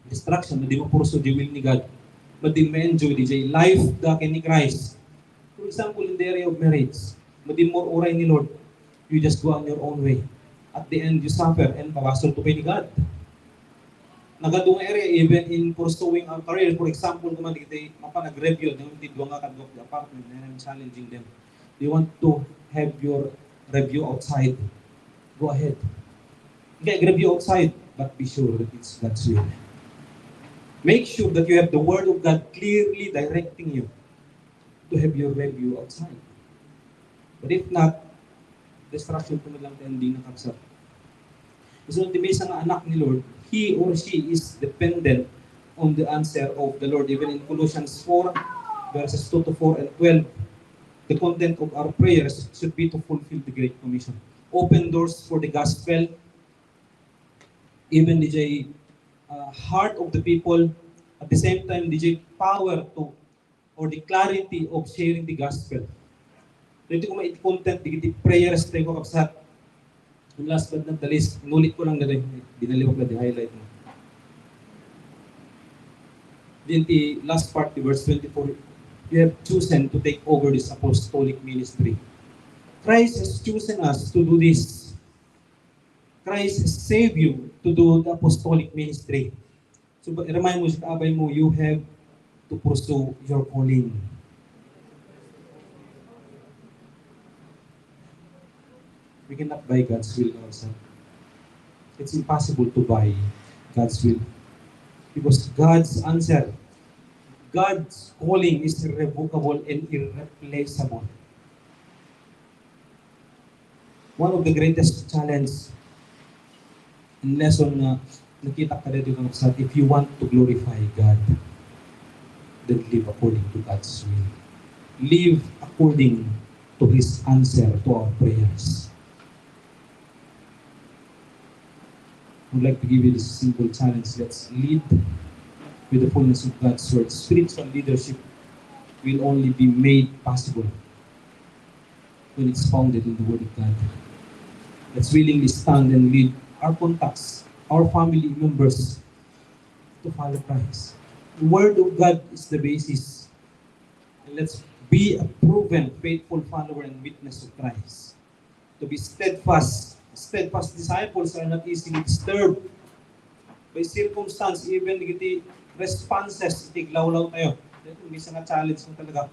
Distraction, na di mo purso di will ni God. But di ma-enjoy di life dake ni Christ. For example, in the area of marriage, madi mo uray ni Lord, you just go on your own way. At the end, you suffer and pawasol to pay ni God. Nagadung area, even in pursuing our career, for example, kung kita nag-review, hindi doon nga kadwak the apartment, and I'm challenging them. You want to have your review outside, go ahead. Okay, review outside, but be sure that it's God's will. Make sure that you have the Word of God clearly directing you to have your review outside. But if not, distraction ko na lang tayo hindi nakapsat. So, may isang anak ni Lord, he or she is dependent on the answer of the Lord. Even in Colossians 4, verses 2 to 4 and 12, the content of our prayers should be to fulfill the Great Commission. Open doors for the gospel, even DJ heart of the people, at the same time DJ power to or the clarity of sharing the gospel. Dito ko content di prayers tayo ko kapsat. And last but not the least, nulit ko lang na rin, binaliwag na di-highlight mo. Then the last part, the verse 24, you have chosen to take over this apostolic ministry. Christ has chosen us to do this. Christ has saved you to do the apostolic ministry. So remind mo sa kaabay mo, you have to pursue your calling. We cannot buy God's will ourselves. It's impossible to buy God's will. Because God's answer, God's calling is irrevocable and irreplaceable. One of the greatest challenge and lesson na nakita ka dito ng sa if you want to glorify God, then live according to God's will. Live according to His answer to our prayers. I would like to give you this simple challenge. Let's lead with the fullness of God's word. Spiritual leadership will only be made possible when it's founded in the Word of God. Let's willingly stand and lead our contacts, our family members to follow Christ. The Word of God is the basis. And let's be a proven, faithful follower and witness of Christ. To be steadfast. Steadfast disciples are not easily disturbed by circumstance, even the responses, tiglawlaw tayo. May isang challenge mo talaga.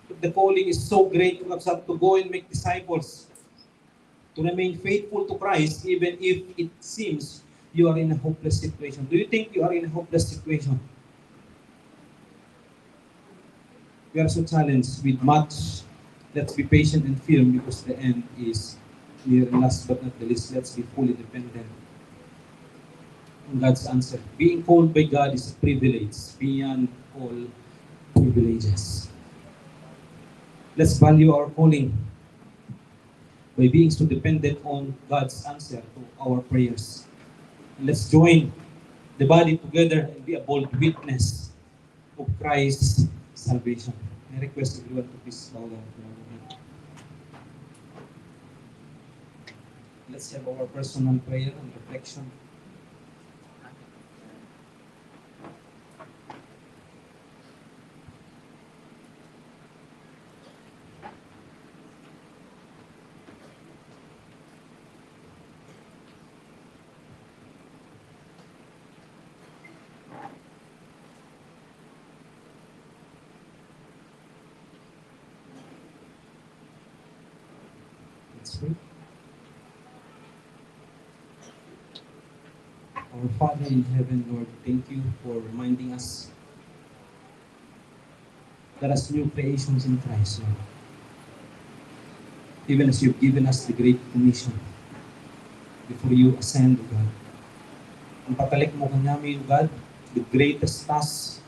The calling is so great to go and make disciples, to remain faithful to Christ, even if it seems you are in a hopeless situation. Do you think you are in a hopeless situation? We are so challenged with much. Let's be patient and firm because the end is near. Last but not the least, let's be fully dependent on God's answer. Being called by God is a privilege beyond all privileges. Let's value our calling by being so dependent on God's answer to our prayers. And let's join the body together and be a bold witness of Christ's salvation. I request everyone to please bow down. Let's have our personal prayer and reflection. Let's pray. Our Father in heaven, Lord, thank you for reminding us that as new creations in Christ, Lord, even as you've given us the Great Commission before you ascend, O God, ang patalik mo kanyami, O God, the greatest task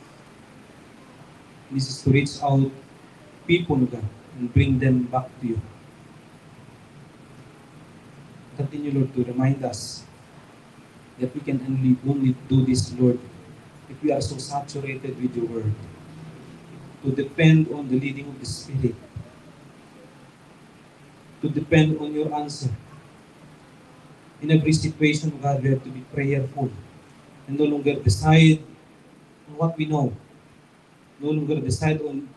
is to reach out people, O God, and bring them back to you. Continue, Lord, to remind us that we can only do this, Lord, if we are so saturated with your word, to depend on the leading of the Spirit, to depend on your answer. In every situation, God, we have to be prayerful and no longer decide on what we know, no longer decide on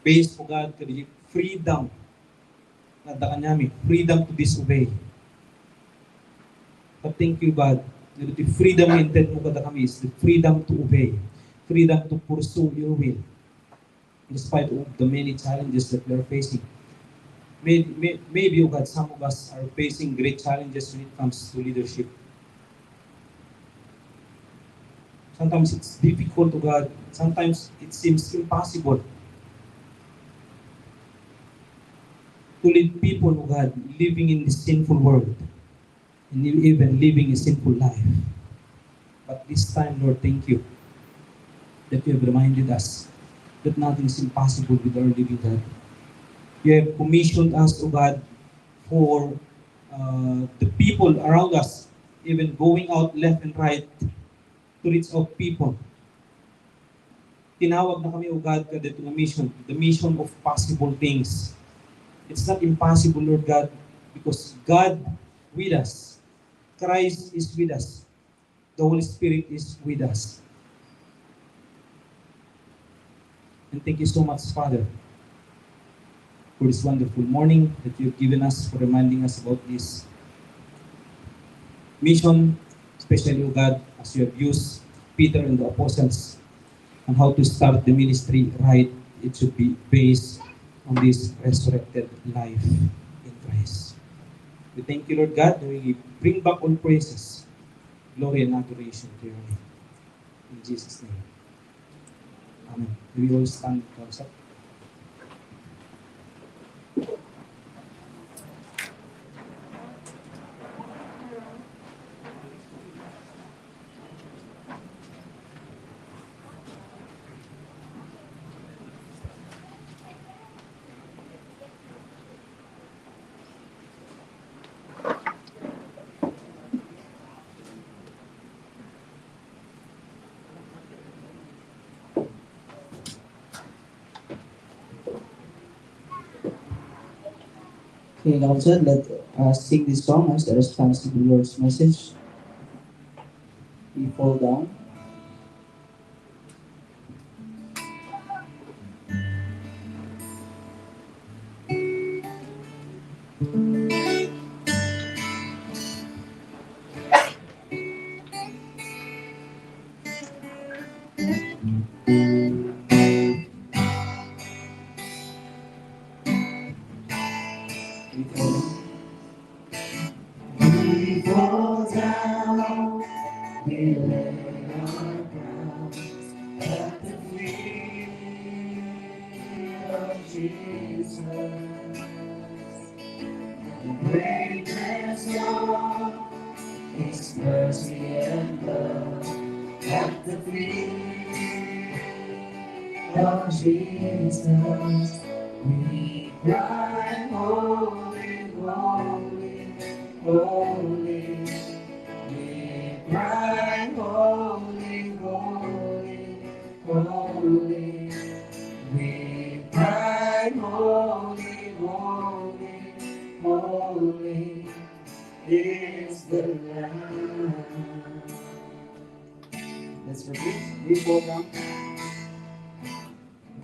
based for God, freedom, freedom to disobey. But thank you, God, the freedom intent mo kada kami is the freedom to obey, freedom to pursue your will, in spite of the many challenges that we are facing. Maybe, oh God, some of us are facing great challenges when it comes to leadership. Sometimes it's difficult, oh God. Sometimes it seems impossible to lead people, oh God, living in this sinful world, and even living a sinful life. But this time, Lord, thank you that you have reminded us that nothing is impossible with our living God. You have commissioned us, O God, for the people around us, even going out left and right to reach out people. Tinawag na kami, O God, dito na mission, the mission of possible things. It's not impossible, Lord God, because God with us, Christ is with us, the Holy Spirit is with us. And thank you so much, Father, for this wonderful morning that you've given us, for reminding us about this mission, especially, O God, as you have used Peter and the apostles on how to start the ministry right. It should be based on this resurrected life in Christ. We thank you, Lord God, that we bring back all praises, glory, and adoration to your name. In Jesus' name. Amen. We will stand for us up. Okay, now said, let us sing this song as a response to the Lord's message. We fall down. We fall down. We lay our crowns at the feet of Jesus. The greatness of His mercy and love at the feet of Jesus. We cry, holy, holy, holy. We cry, holy, holy, holy. We cry, holy, holy, holy is the Lamb. Let's repeat. We fall down.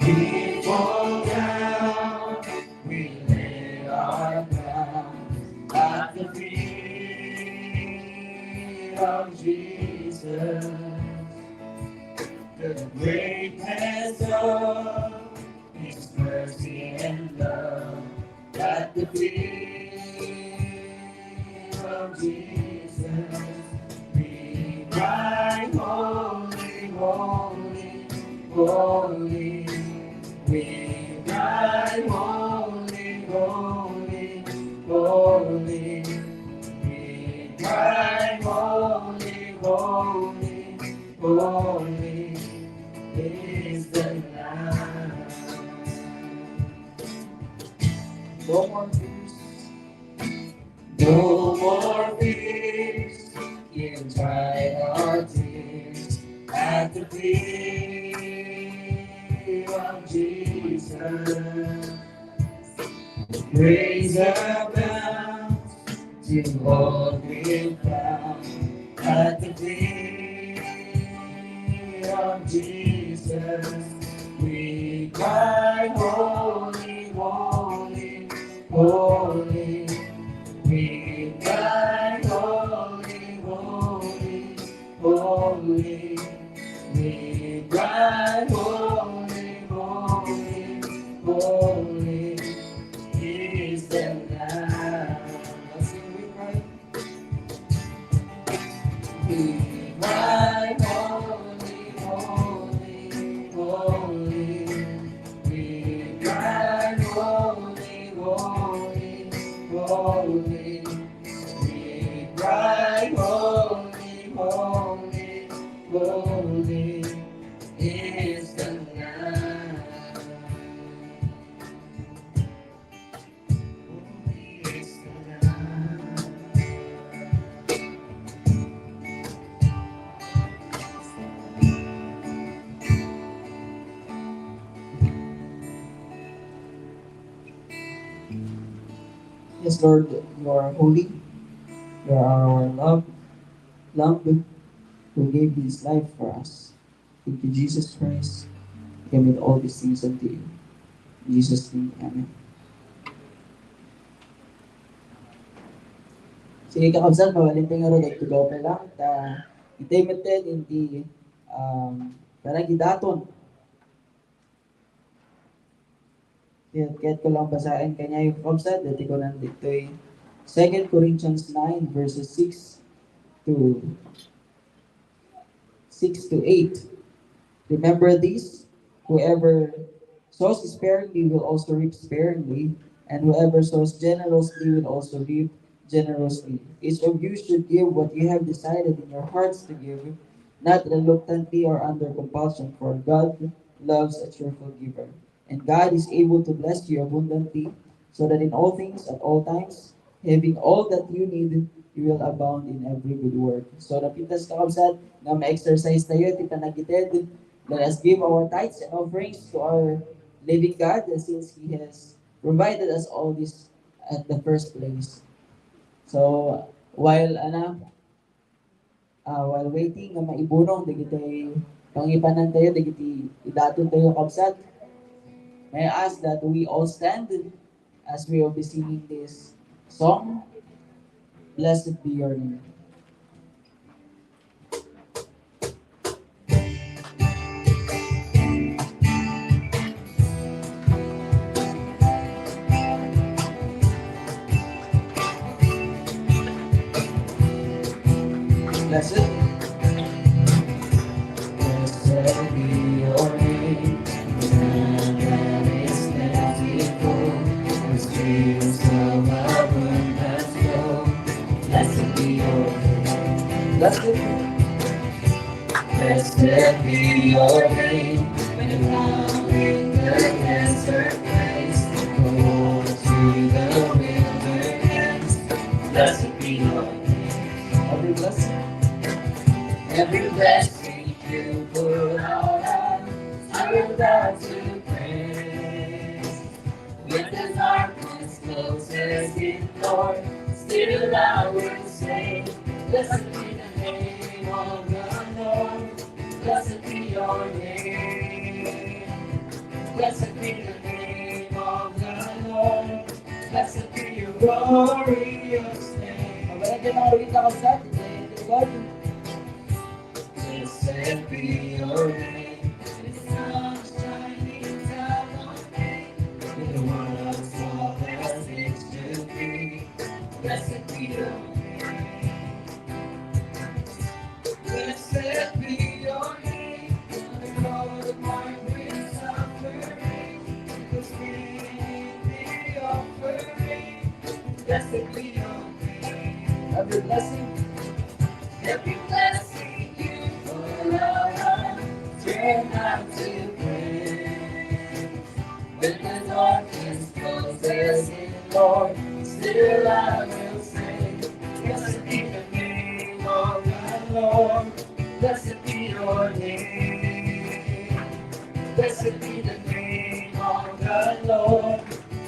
We fall down. We lay our crowns at the feet of Jesus. The greatness of His mercy and love at the feet of Jesus. We cry, holy, holy, holy. We cry, holy, holy, holy. We cry, holy, holy, holy is the Lamb. No more fears. No more fears. You dry our tears at the feet of Jesus. Raise our bounds to all we found at the feet of Jesus. We cry, holy, holy, holy. We cry, holy, holy, holy. We cry, holy, holy, holy is the Lamb. Let's sing, we cry. We cry, holy, holy, holy. We cry, holy, holy, holy. We cry, holy, holy, Yes, Lord, you are holy. You are our Lamb who gave his life for us. Thank you, Jesus Christ. We commit all these things unto you. In Jesus' name, Amen. Sige kakabsat, mawalin tayo nga ro, nagtugaw pa lang. Itay meted, hindi, parang gidaton. Kahit ko lang basahin kanya yung kakabsat, dati ko nandito yung 2 Corinthians 9 verses to 6 to 8. Remember this, whoever sows sparingly will also reap sparingly, and whoever sows generously will also reap generously. Each of you should give what you have decided in your hearts to give, not reluctantly or under compulsion, for God loves a cheerful giver. And God is able to bless you abundantly, so that in all things, at all times, having all that you need, you will abound in every good work. So napitas kakabsat, na ma-exercise tayo, tita nagited, let us give our tithes and offerings to our living God, since He has provided us all this at the first place. So, while waiting na maibunong, digitay pangipanan tayo, digiti idaton tayo kabsat, may I ask that we all stand as we will be singing this song, Blessed Be Your Name. Blessed. Blessed be your name, that is plentiful, the streams of abundance flow. Blessed be your name. Blessed be your name, when you come in the desert place, go to the wilderness. Blessed be your name. Every blessing. Every blessing you pour out, I will bow to praise. When the darkness closes in, Lord, still I will say, blessed be the name of the Lord. Blessed be your name. Blessed be the name of the Lord. Blessed be your glorious name. Mabalagyan mga rin na sa atin, God. Blessed be your name, the sun shining down on me, in the world's all there seems to be. Blessed be your name. Blessed be your name, the Lord of my great suffering, because we the offering. Blessed be your name. Every blessing. Every blessing you pour out, turn out to praise. When the darkness closes in, Lord, still I will say, blessed be the name of the Lord. Blessed be your name. Blessed be the name of the Lord.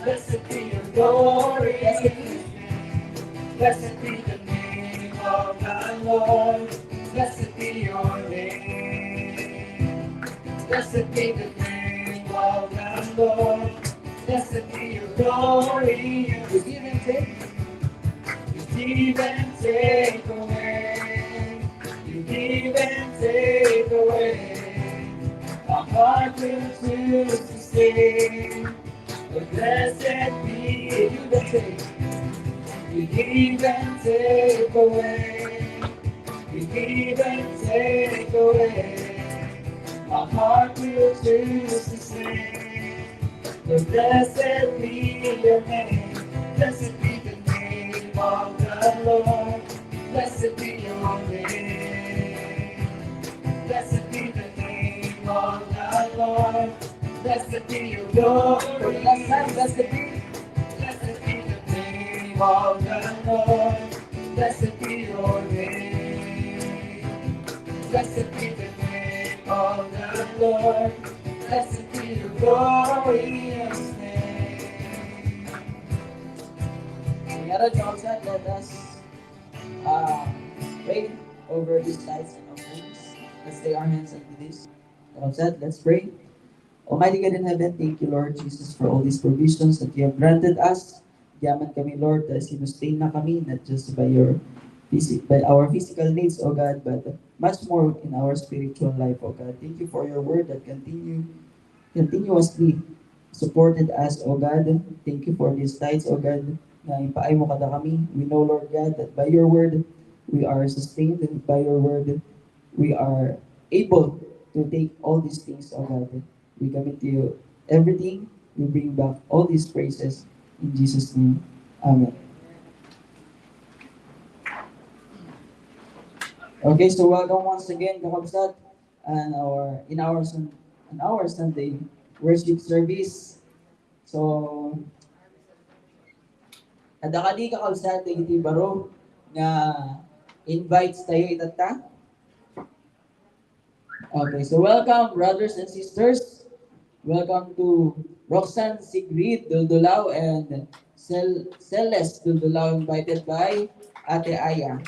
Blessed be your glorious name. Blessed be the name of the Lord. Blessed be your name. Blessed be the name of the Lord. Blessed be your glory. You give and take. You give and take away. You give and take away. My heart will choose to sing. But blessed be you that take. You give and take away. You give and take away. My heart will choose to sing. But blessed be your name. Blessed be the name of the Lord. Blessed be your name. Blessed be the name of the Lord. Blessed be your glory. Last time, blessed be. Blessed be the name of the Lord. Blessed be your name. Blessed be the name of the Lord. Blessed be your glorious name. Okay, aral kausad, let us uh, pray over these tithes and offerings. Let's lay our hands unto this. Kausad, let's pray. Almighty God in heaven, thank you, Lord Jesus, for all these provisions that you have granted us. Yaman kami, Lord, dahil sinustain na kami, not just by by our physical needs, O God, but much more in our spiritual life, O God. Thank you for your word that continuously supported us, O God. Thank you for these tithes, O God, na ipaay mo kada kami. We know, Lord God, that by your word, we are sustained. By your word, we are able to take all these things, O God. We commit to you everything. We bring back all these praises in Jesus' name. Amen. Okay, so welcome once again, Kakabsat, and our Sunday worship service. So, ada kali Kakabsat, iti baro nga invites tayo itata. Okay, so welcome brothers and sisters. Welcome to Roxanne Sigrid Duldulao and Celeste Duldulao, invited by Ate Aya.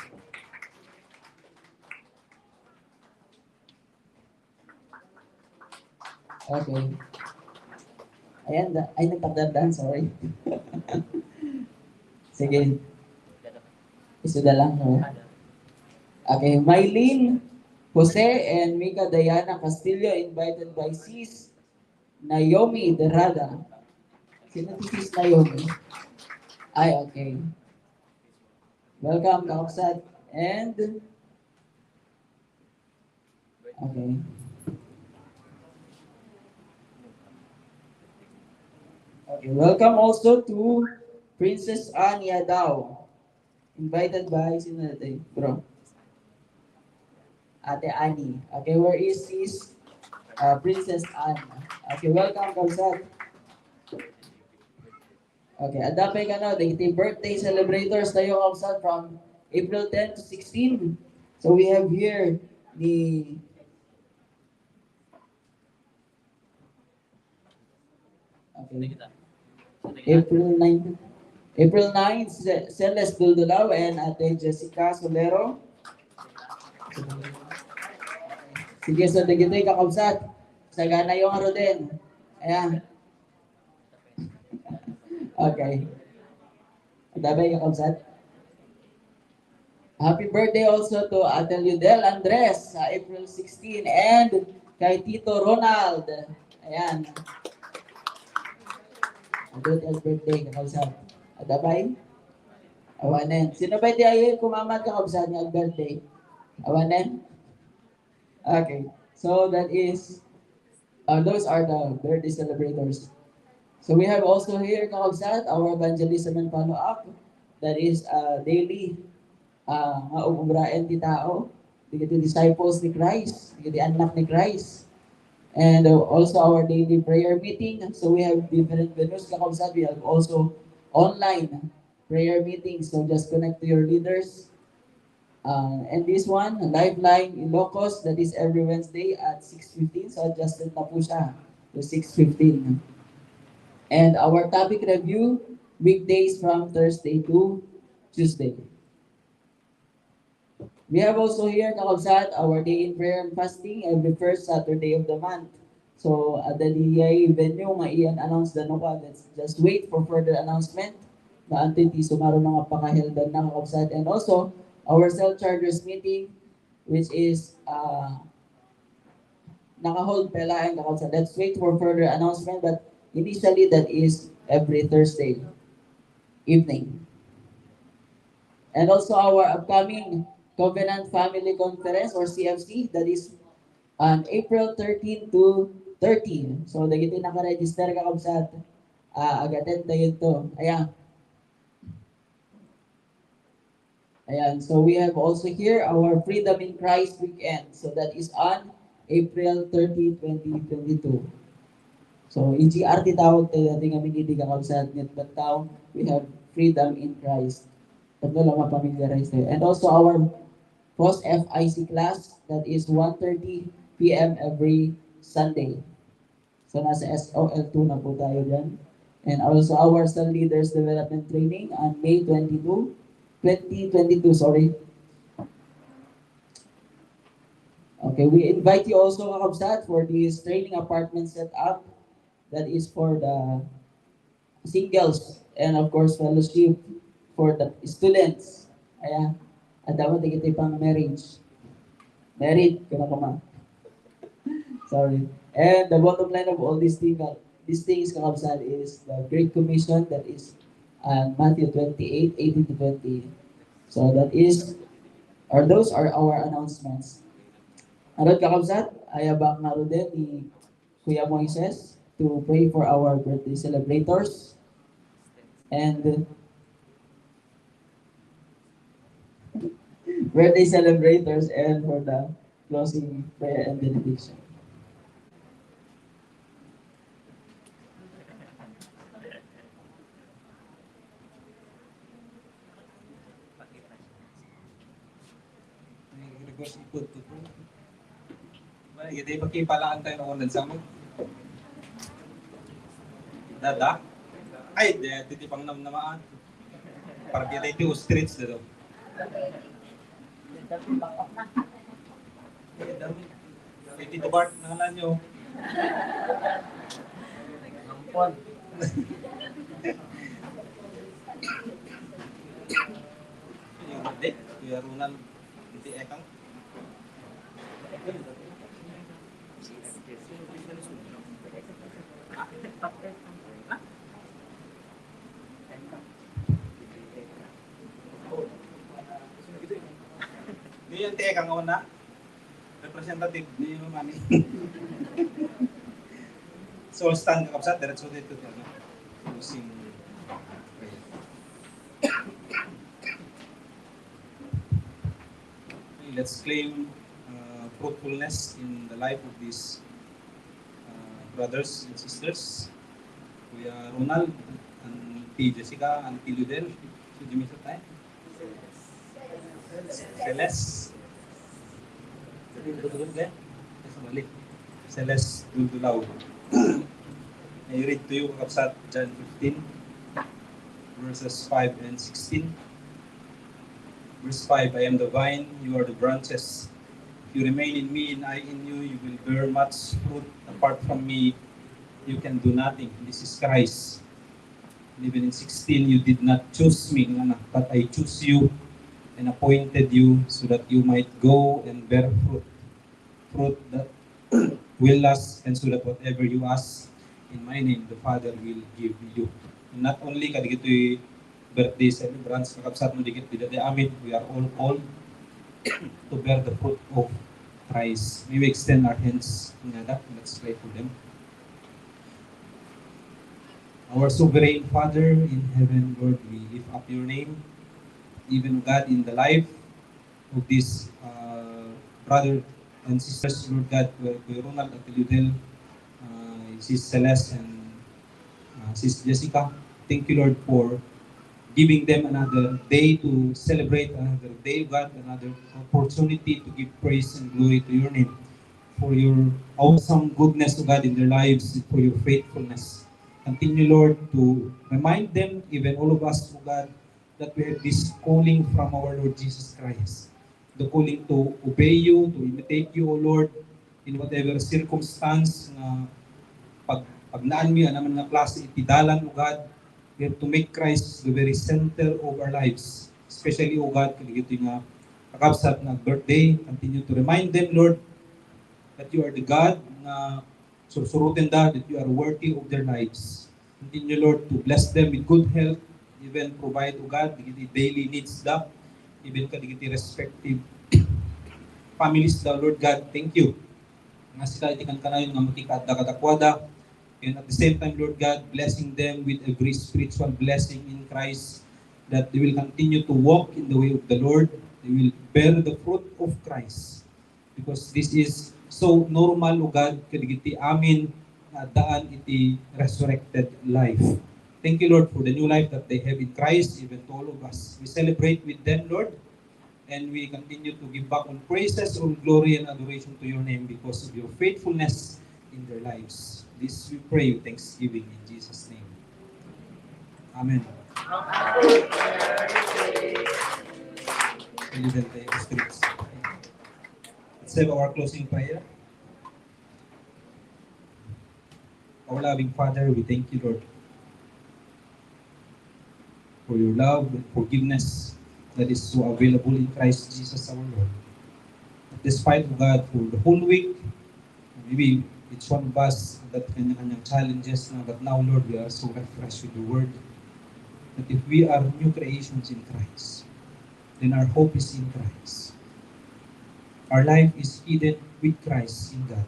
Okay. Ayan, ay nagpagdadaan, sorry. Sige, isuda lang. No? Okay, Mylene, Jose, and Mika Diana Castillo, invited by Sis Naomi Derrada. Sino si Sis Naomi? Ay, okay. Welcome, Kaoksat. And, okay. Okay, welcome also to Princess Anya Dao. Invited by, sino natin? Bro. Ate Annie. Okay, where is Sis Princess Anne? Okay, welcome, Kaoksat. Okay, adapay ka na. The birthday celebrators tayo outside from April 10 to 16. So we have here the okay, April 9. April 9, Celeste Duldulao and Ate Jessica Solero. Sige, so digito'y kakabsat. Sagana yung aro din. Ayan. Okay. Adapay kakabsat. Happy birthday also to Ate Ludel Andres sa April 16 and kay Tito Ronald. Ayan. Ludel's birthday, kakabsat. Adapay? Awanen. Sino ba di ayo kumamat kakabsat niya birthday? Awanen? Okay. So that is, those are the birthday celebrators. So we have also here, kakabsat, our evangelism and follow-up. That is daily nga umuraen ti tao, digiti disciples ni Christ, digiti anak ni Christ. And also our daily prayer meeting. So we have different venues, kakabsat. We have also online prayer meetings. So just connect to your leaders. And this one, Lifeline Ilocos, that is every Wednesday at 6:15. So adjusted na po siya to 6:15. And our topic review, weekdays from Thursday to Tuesday. We have also here, kakabsat, our day in prayer and fasting every first Saturday of the month. So, adaliyay venue nga i-announce na pa. Let's just wait for further announcement na antiti sumaro na nga pakaheldan na kakabsat. And also, our self-chargers meeting, which is naka-hold pala ang kakabsat. Let's wait for further announcement, but initially that is every Thursday evening. And also our upcoming Covenant Family Conference or CFC, that is on April 13 to 30. So, dagiti naka-register ka kabsat. Agatin tayo to. Ayan. Ayan. So, we have also here our Freedom in Christ weekend. So, that is on April 30, 2022. So, EGRT tawag tayo natin kami hindi ka kabsat. But now, we have Freedom in Christ. Tatlo lang mapamiliarize tayo. And also our post FIC class, that is 1:30 p.m. every Sunday. So nasa SOL2 na po tayo dyan. And also our Sun Leaders Development Training on May 2022, sorry. Okay, we invite you also, Kakabsat, for this training apartment setup that is for the singles and of course fellowship for the students. Ayan. At dapat kita pang marriage. Married, kaya kuma. Sorry. And the bottom line of all these things, Kakabsat, is the Great Commission that is Matthew 28:18 to 20. So that is, or those are our announcements. Arod Kakabsat, ayabak na rin din ni Kuya Moises to pray for our birthday celebrators. And birthday celebrators and for the closing prayer and benediction. Reverse ikot to po. Hindi pagkipalaan tayo ng unang sama. Dada? Ay, titipang namaan. Para kita ito streets dito. Dami. Tito Bart, nangalan nyo. Ampon. Yung hindi, Kuya Ronald, hindi ekang. Hindi yung ekang ako na. Representative ni Mami. So, stand ka kapsat, diretso dito. Using prayer. Okay, let's claim fruitfulness in the life of these brothers and sisters. Kuya Ronald, Auntie Jessica, Auntie Ludel, si Jimmy sa tayo. Celeste. Celeste Duldulaw. I read to you Kapsat John 15, verses 5 and 16. Verse 5, I am the vine, you are the branches. If you remain in me and I in you, you will bear much fruit. Apart from me, you can do nothing. This is Christ. And even in 16, you did not choose me, but I choose you and appointed you so that you might go and bear fruit. Fruit that will last, and so that whatever you ask in my name, the Father will give you. And not only kadigito'y birthday celebrants, kakabsat mo dikit bidade amin, we are all called to bear the fruit of Christ. May we extend our hands in that. Let's pray for them. Our sovereign Father in heaven, Lord, we lift up your name, even God, in the life of this brother and sisters, Lord God, Kuya Ronald at Ludel, Sis Celeste and Sis Jessica. Thank you, Lord, for giving them another day to celebrate, another day, God, another opportunity to give praise and glory to your name, for your awesome goodness, O God, in their lives, for your faithfulness. Continue, Lord, to remind them, even all of us, O God, that we have this calling from our Lord Jesus Christ. The calling to obey you, to imitate you, O Lord, in whatever circumstance na pagnaan mo yan naman nga klase itidalan, O God. We have to make Christ the very center of our lives. Especially, O God, kaligito yung kakabsat na birthday. Continue to remind them, Lord, that you are the God na susurutin that you are worthy of their lives. Continue, Lord, to bless them with good health, even provide, O God, the daily needs da, even kadigiti respective families da, Lord God, thank you. Nga sila itikan ka na yun nga makikat da katakwada, and at the same time, Lord God, blessing them with every spiritual blessing in Christ, that they will continue to walk in the way of the Lord. They will bear the fruit of Christ. Because this is so normal, O God, kadigiti amin na daan iti resurrected life. Thank you, Lord, for the new life that they have in Christ, even to all of us. We celebrate with them, Lord, and we continue to give back all praises, all glory, and adoration to your name because of your faithfulness in their lives. This we pray with thanksgiving in Jesus' name. Amen. Let's have our closing prayer. Our loving Father, we thank you, Lord, for your love and forgiveness that is so available in Christ Jesus our Lord. Despite of God, for the whole week, maybe each one of us that kanya-kanyang challenges na, but now, Lord, we are so refreshed with the word that if we are new creations in Christ, then our hope is in Christ. Our life is hidden with Christ in God.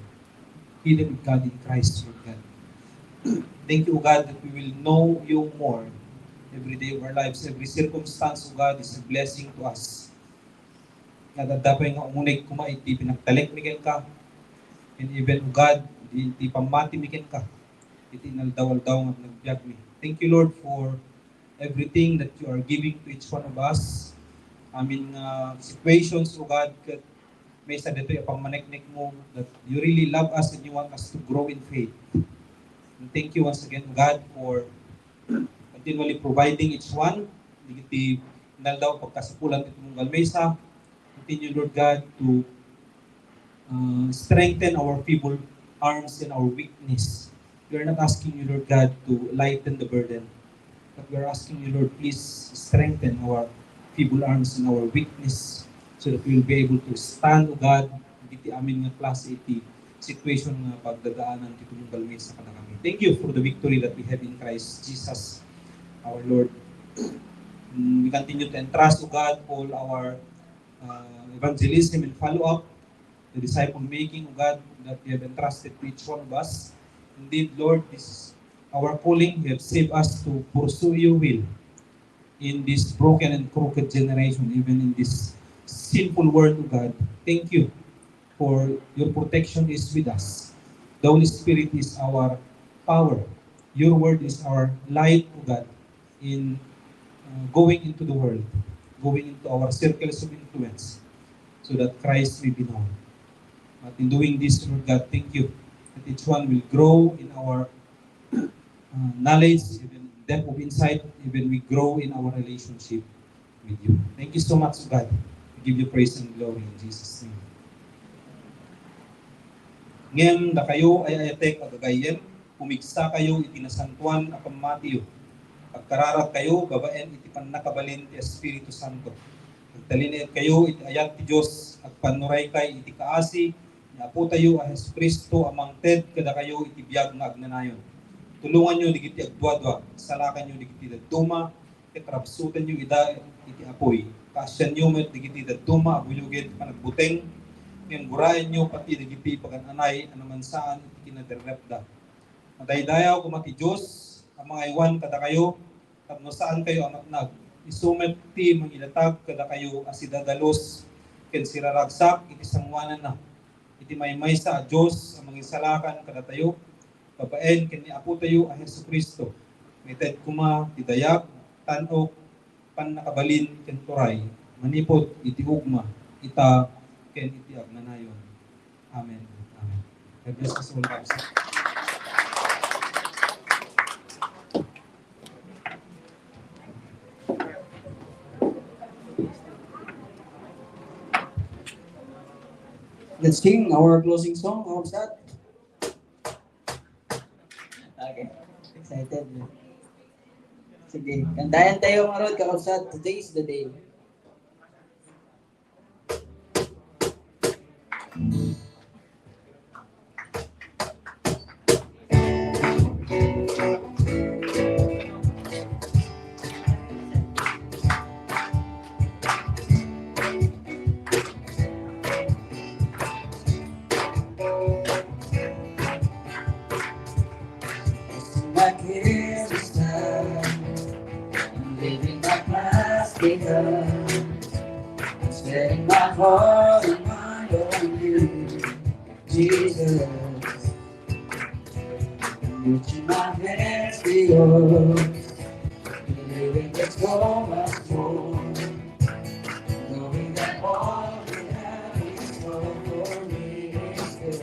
Hidden with God in Christ, Lord God. Thank you, God, that we will know you more every day of our lives. Every circumstance, O God, is a blessing to us. Nadadapay nga umunay kumait, di pinagtalik mikin ka. And even, O God, di pamati mikin ka. Iti inaldaw-aldaw nga nagbiag mi. Thank you, Lord, for everything that you are giving to each one of us. Situations, O God, that may sa dito yung pangmaneknek mo, that you really love us and you want us to grow in faith. And thank you once again, God, for continually providing each one. Hindi naldaw pagkasapulan ito mong galmesa. Continue, Lord God, to strengthen our feeble arms and our weakness. We are not asking you, Lord God, to lighten the burden, but we are asking you, Lord, please strengthen our feeble arms and our weakness so that we will be able to stand, O God, iti amin nga klase iti situation nga pagdadaanan iti mong galmesa ka na kami. Thank you for the victory that we have in Christ Jesus, our Lord. We continue to entrust, O God, all our evangelism and follow-up, the disciple-making, O God, that you have entrusted to each one of us. Indeed, Lord, this is our calling. You have saved us to pursue your will in this broken and crooked generation, even in this sinful world, O God. Thank you for your protection is with us. The Holy Spirit is our power. Your word is our light, O God, in going into the world, going into our circles of influence, so that Christ may be known. But in doing this, Lord God, thank you that each one will grow in our knowledge, even depth of insight, even we grow in our relationship with you. Thank you so much, God. We give you praise and glory in Jesus' name. Ngayon na kayo ay ayatek agagayen, pumigsa kayo itinasantuan akong matiyo. Pagkararat kayo, babaen iti pannakabalin ti Espiritu Santo. Pagtalinit kayo iti ayat ti Diyos, at panuray kay iti kaasi, na po tayo ang Kristo amang ted kada kayo iti biyag nga agnanayon. Tulungan nyo digiti agduadwa, salakan nyo digiti daduma, itrapsutan nyo ida iti apoy. Kasyan nyo met digiti daduma, abuyugin panagbuteng, yung gurayan nyo pati digiti pagananay, anaman saan iti kinaderrepda. Madaydayaw kumati Diyos, ang mga iwan kada kayo, at no saan kayo amatnag. Isumet ti mangilatag kada kayo asidadalos, ken siraragsak iti sangwanan na. Iti maymay sa Diyos ang mangisalakan kada tayo, babaen ken ni Apo tayo a Hesus Kristo. Mited kuma ti dayag, tanok, pannakabalin ken turay, manipod iti ugma, ita ken iti agnanayon. Amen. Amen. God bless us all, guys. Let's sing our closing song. How's that? Okay. Excited. Sige. Kantayan tayo mga Rod, kakabsat. Today is the day. My cares aside, I'm living my past behind. I'm setting my heart and mind on you, Jesus. I'm reaching my hands to yours, believing there's so much more, knowing that all you have in store for me is good.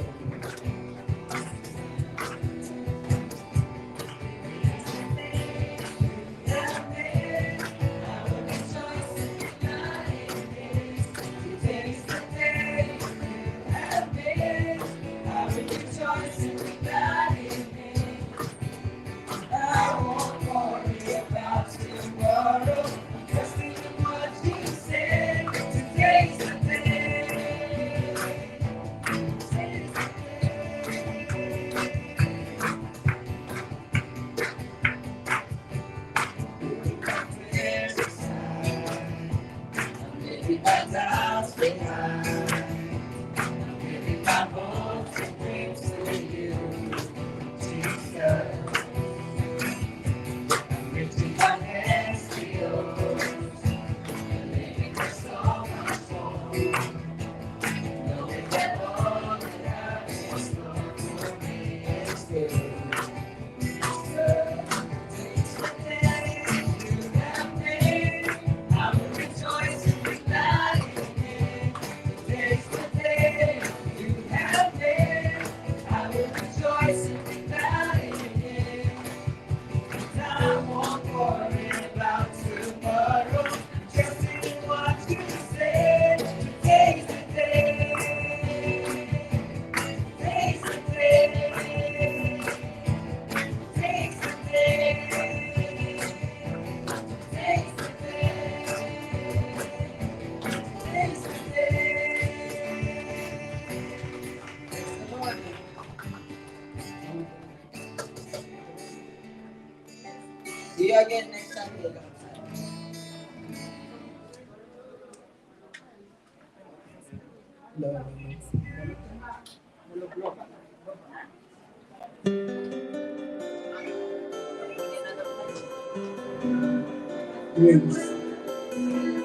See you again next Sunday. Wings.